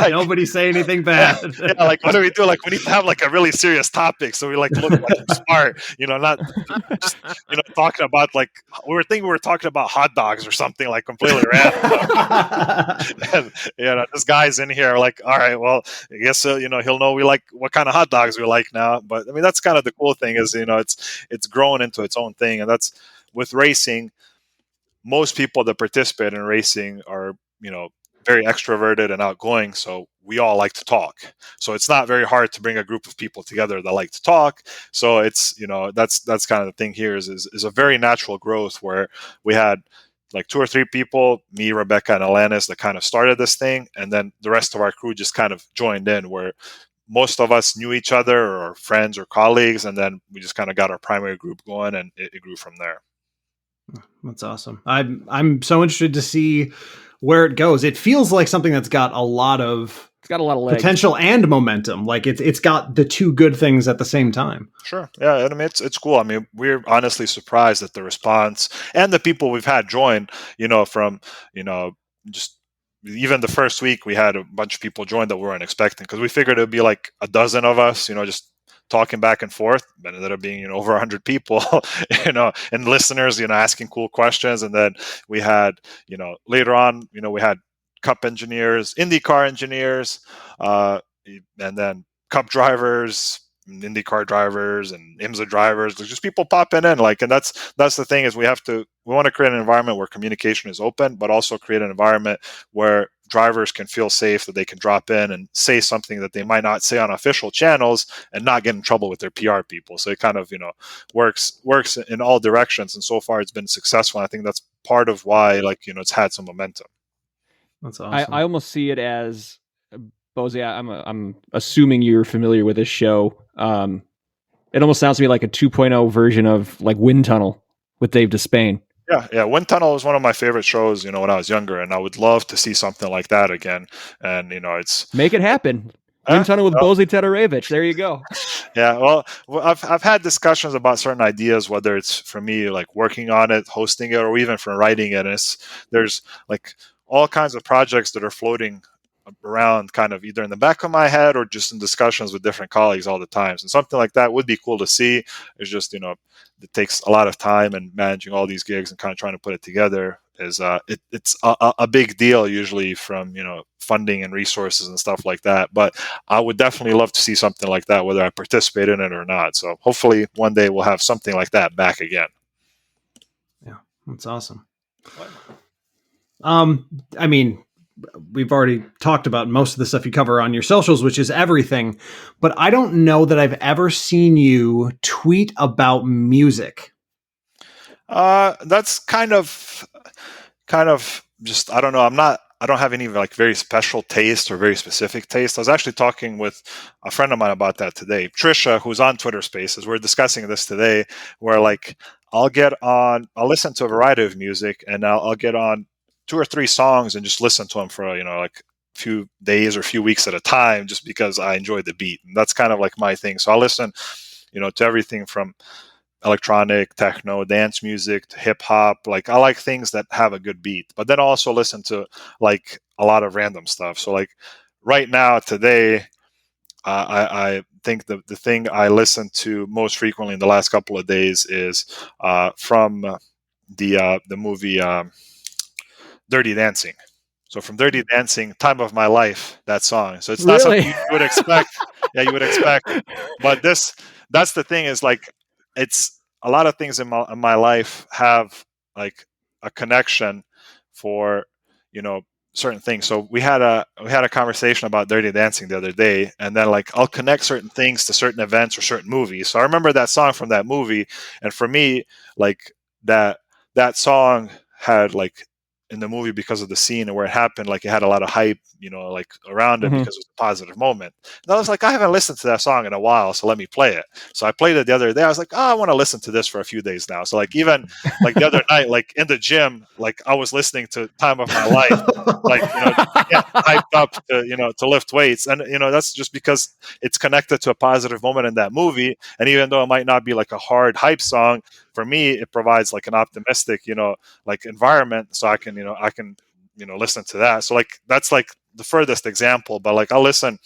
Nobody say anything bad. Like, what do we do? Like, we need to have like a really serious topic. So we like look like smart, not just, talking about like, we were talking about hot dogs or something like completely random. And, this guy's in here like, all right, well, I guess, he'll know we like what kind of hot dogs we like now. But I mean, that's kind of the cool thing is, it's grown into its own thing. And that's with racing. Most people that participate in racing are, very extroverted and outgoing. So we all like to talk. So it's not very hard to bring a group of people together that like to talk. So it's, that's kind of the thing here is a very natural growth where we had like 2 or 3 people, me, Rebecca, and Alanis, that kind of started this thing. And then the rest of our crew just kind of joined in, where most of us knew each other or friends or colleagues. And then we just kind of got our primary group going, and it grew from there. That's awesome. I'm so interested to see where it goes. It feels like something that's got a lot of legs. Potential and momentum. Like it's got the 2 good things at the same time. Sure. Yeah. I mean, it's cool. I mean, we're honestly surprised at the response and the people we've had join, from, just even the first week we had a bunch of people join that we weren't expecting, because we figured it would be like a dozen of us, just talking back and forth, but it ended up being, over 100 people, and listeners, asking cool questions. And then we had, later on, we had Cup engineers, IndyCar engineers, and then Cup drivers, IndyCar drivers, and IMSA drivers. There's just people popping in, and that's the thing is we want to create an environment where communication is open, but also create an environment where drivers can feel safe that they can drop in and say something that they might not say on official channels and not get in trouble with their PR people. So it kind of, works in all directions. And so far it's been successful. And I think that's part of why, it's had some momentum. That's awesome. I almost see it as, Bozi, I'm assuming you're familiar with this show. It almost sounds to me like a 2.0 version of like Wind Tunnel with Dave Despain. Yeah. Wind Tunnel was one of my favorite shows, when I was younger, and I would love to see something like that again. And it's make it happen. Wind Tunnel with Bozi Tatarevic. There you go. Yeah, well, I've had discussions about certain ideas, whether it's for me like working on it, hosting it, or even for writing it. And there's like all kinds of projects that are floating around kind of either in the back of my head or just in discussions with different colleagues all the time. And something like that would be cool to see. It's just, it takes a lot of time, and managing all these gigs and kind of trying to put it together is it's a big deal usually from, funding and resources and stuff like that. But I would definitely love to see something like that, whether I participate in it or not. So hopefully one day we'll have something like that back again. Yeah, that's awesome. I mean, we've already talked about most of the stuff you cover on your socials, which is everything, but I don't know that I've ever seen you tweet about music. That's kind of just, I don't know. I don't have any like very special taste or very specific taste. I was actually talking with a friend of mine about that today, Trisha, who's on Twitter Spaces. We're discussing this today, where like I'll listen to a variety of music, and I'll get on 2 or 3 songs and just listen to them for, like a few days or a few weeks at a time, just because I enjoy the beat. And that's kind of like my thing. So I listen, to everything from electronic, techno, dance music to hip hop. Like I like things that have a good beat, but then also listen to like a lot of random stuff. So like right now today, I think the thing I listen to most frequently in the last couple of days is from the movie Dirty Dancing. So from Dirty Dancing, Time of My Life, that song. So it's not Really? something you would expect. Yeah, you would expect. But that's the thing, is like, it's a lot of things in my life have like a connection for, certain things. So we had a conversation about Dirty Dancing the other day, and then like I'll connect certain things to certain events or certain movies. So I remember that song from that movie, and for me, like that song had like, in the movie, because of the scene and where it happened, like it had a lot of hype, like around it, because it was a positive moment. And I was like, I haven't listened to that song in a while, so let me play it. So I played it the other day. I was like, I want to listen to this for a few days now. So like even like the other night, like in the gym, like I was listening to Time of My Life, like get hyped up to to lift weights, and that's just because it's connected to a positive moment in that movie. And even though it might not be like a hard hype song, for me, it provides like an optimistic, like environment, so I can listen to that. So like that's like the furthest example, but like I'll listen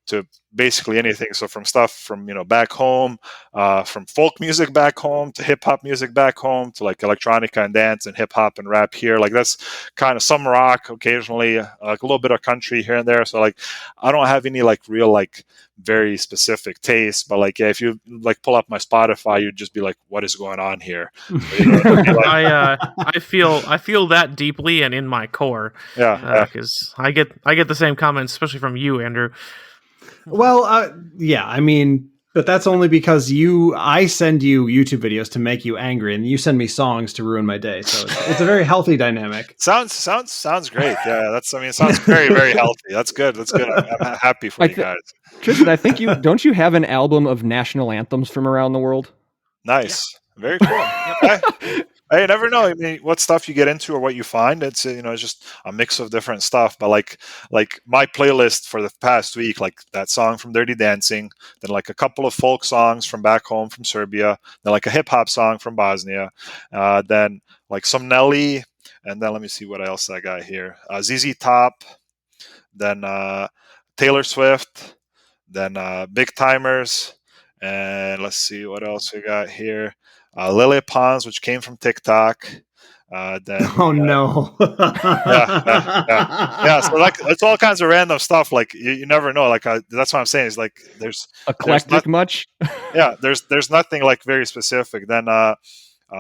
to basically anything. So from stuff from back home, from folk music back home to hip hop music back home to like electronica and dance and hip hop and rap here. Like that's kind of some rock occasionally, like a little bit of country here and there. So like I don't have any like real like very specific taste, but like if you like pull up my Spotify, you'd just be like, what is going on here? I feel that deeply and in my core. Yeah, because I get the same comments, especially from you, Andrew. Well, yeah, I mean, but that's only because I send you YouTube videos to make you angry, and you send me songs to ruin my day. So it's a very healthy dynamic. Sounds great. Yeah, it sounds very, very healthy. That's good. I'm happy for you guys. Tristan, I think don't you have an album of national anthems from around the world? Nice. Yeah. Very cool. I never know. I mean, what stuff you get into or what you find. It's it's just a mix of different stuff. But like my playlist for the past week, like that song from Dirty Dancing, then like a couple of folk songs from back home from Serbia, then like a hip hop song from Bosnia, then like some Nelly, and then let me see what else I got here. ZZ Top, then Taylor Swift, then Big Timers, and let's see what else we got here. Lily Pons, which came from TikTok. Then no. Yeah. So like it's all kinds of random stuff. Like you never know. Like that's what I'm saying. Is like there's eclectic much. Yeah, there's nothing like very specific. Then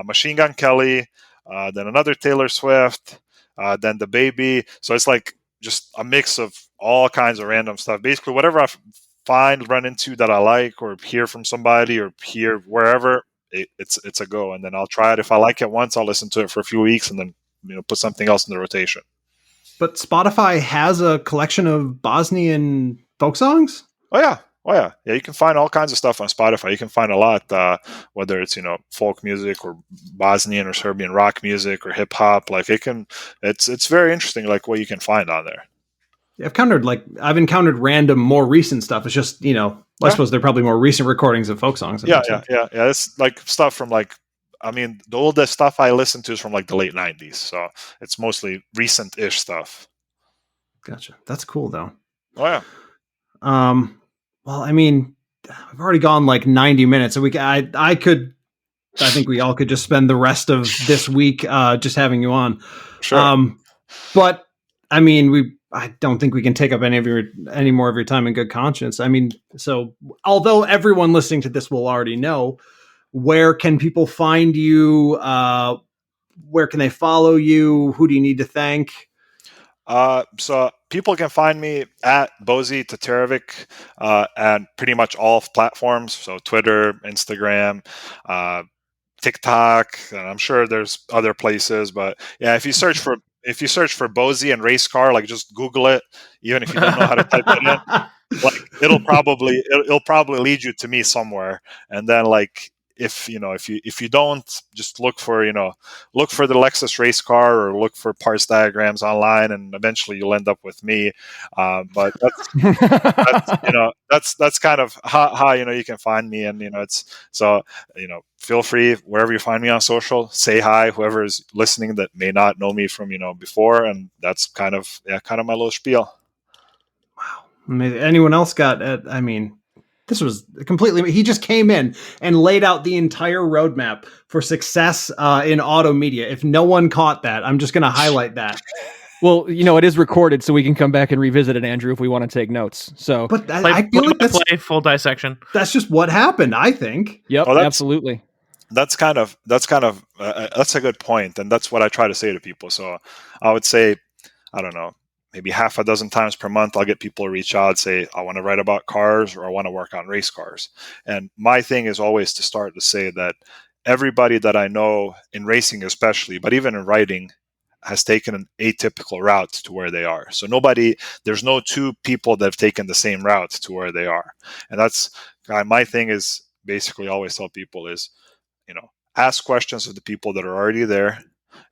Machine Gun Kelly, then another Taylor Swift, then the Baby. So it's like just a mix of all kinds of random stuff. Basically, whatever I run into that I like, or hear from somebody, or hear wherever, it's a go. And then I'll try it. If I like it once, I'll listen to it for a few weeks, and then put something else in the rotation. But Spotify has a collection of Bosnian folk songs? Oh yeah. Yeah, you can find all kinds of stuff on Spotify. You can find a lot, whether it's folk music or Bosnian or Serbian rock music or hip hop. Like it's very interesting, like what you can find on there. I've encountered random, more recent stuff. It's just I suppose they're probably more recent recordings of folk songs. Yeah. It's like stuff from the oldest stuff I listen to is from like the late 90s. So it's mostly recent-ish stuff. Gotcha. That's cool though. Oh yeah. Well, I mean, I've already gone like 90 minutes, so I think we all could just spend the rest of this week just having you on. Sure. But I mean, I don't think we can take up any more of your time in good conscience. I mean, so although everyone listening to this will already know, where can people find you? Where can they follow you? Who do you need to thank? So people can find me at Bozi Tatarevic and pretty much all platforms. So Twitter, Instagram, TikTok, and I'm sure there's other places. But yeah, if you search for Bozi and race car, like just Google it, even if you don't know how to type it in, like it'll probably lead you to me somewhere. And then like if you don't, just look for the Lexus race car, or look for parts diagrams online, and eventually you'll end up with me. But that's kind of how you can find me. And feel free, wherever you find me on social, say hi, whoever is listening that may not know me from before. And that's kind of my little spiel. Wow. Maybe anyone else got this was completely, he just came in and laid out the entire roadmap for success in auto media. If no one caught that, I'm just going to highlight that. Well, it is recorded, so we can come back and revisit it, Andrew, if we want to take notes. So, but I feel like that's full dissection. That's just what happened, I think. Yep, absolutely. That's a good point, and that's what I try to say to people. So I would say, I don't know, maybe half a dozen times per month, I'll get people to reach out, say, I want to write about cars, or I want to work on race cars. And my thing is always to start to say that everybody that I know in racing especially, but even in writing, has taken an atypical route to where they are. So there's no two people that have taken the same route to where they are. And that's my thing is basically always tell people is, ask questions of the people that are already there,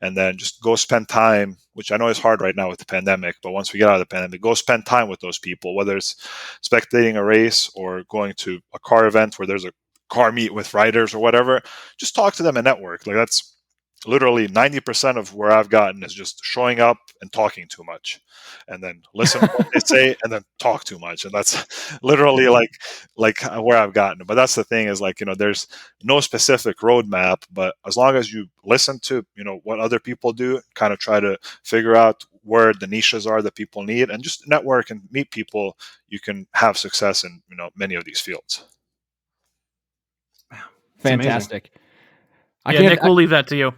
and then just go spend time, which I know is hard right now with the pandemic, but once we get out of the pandemic, go spend time with those people, whether it's spectating a race or going to a car event where there's a car meet with riders or whatever. Just talk to them and network. Like that's literally 90% of where I've gotten is just showing up and talking too much, and then listen to what they say and then talk too much. And that's literally like where I've gotten. But that's the thing is there's no specific roadmap, but as long as you listen to, what other people do, kind of try to figure out where the niches are that people need, and just network and meet people, you can have success in, many of these fields. Wow. Fantastic. Nick, we'll leave that to you.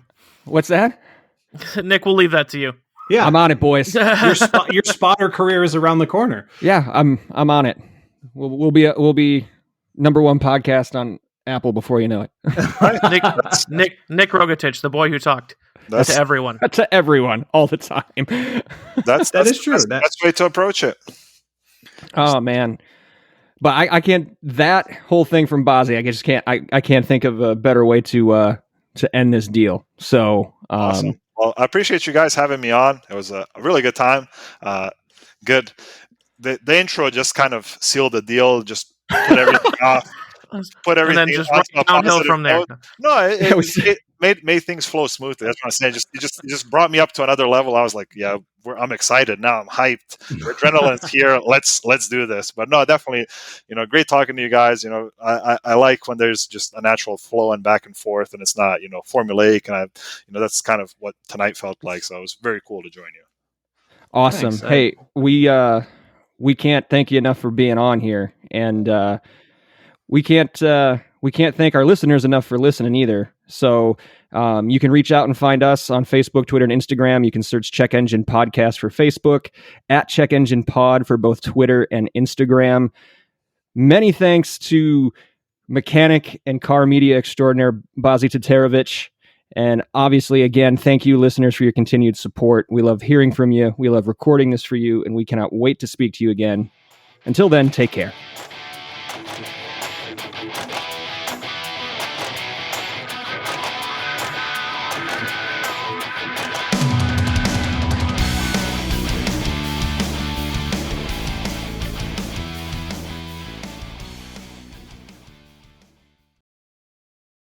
What's that? Nick, we'll leave that to you. Yeah, I'm on it, boys. Your spotter career is around the corner. Yeah, I'm on it. We'll be number one podcast on Apple before you know it. Nick Rogatich, the boy who talked to everyone. To everyone all the time. That is true. That's the best way to approach it. Oh man. But I can't, that whole thing from Bozi, I can't think of a better way to end this deal. So awesome. Well, I appreciate you guys having me on. It was a really good time. Good. The intro just kind of sealed the deal. Just put everything off. Put everything and then just downhill from there. No, it made things flow smoothly. That's what I'm saying. You just brought me up to another level. I was like, yeah, I'm excited now. I'm hyped. The adrenaline's here. Let's do this. But no, definitely, great talking to you guys. I like when there's just a natural flow and back and forth, and it's not formulaic. And that's kind of what tonight felt like. So it was very cool to join you. Awesome. Thanks. Hey, we can't thank you enough for being on here, and we can't thank our listeners enough for listening either. So You can reach out and find us on Facebook, Twitter, and Instagram. You can search Check Engine Podcast for Facebook, at Check Engine Pod for both Twitter and Instagram. Many thanks to mechanic and car media extraordinaire Bozi Tatarevic. And obviously, again, thank you, listeners, for your continued support. We love hearing from you. We love recording this for you, and we cannot wait to speak to you again. Until then, take care.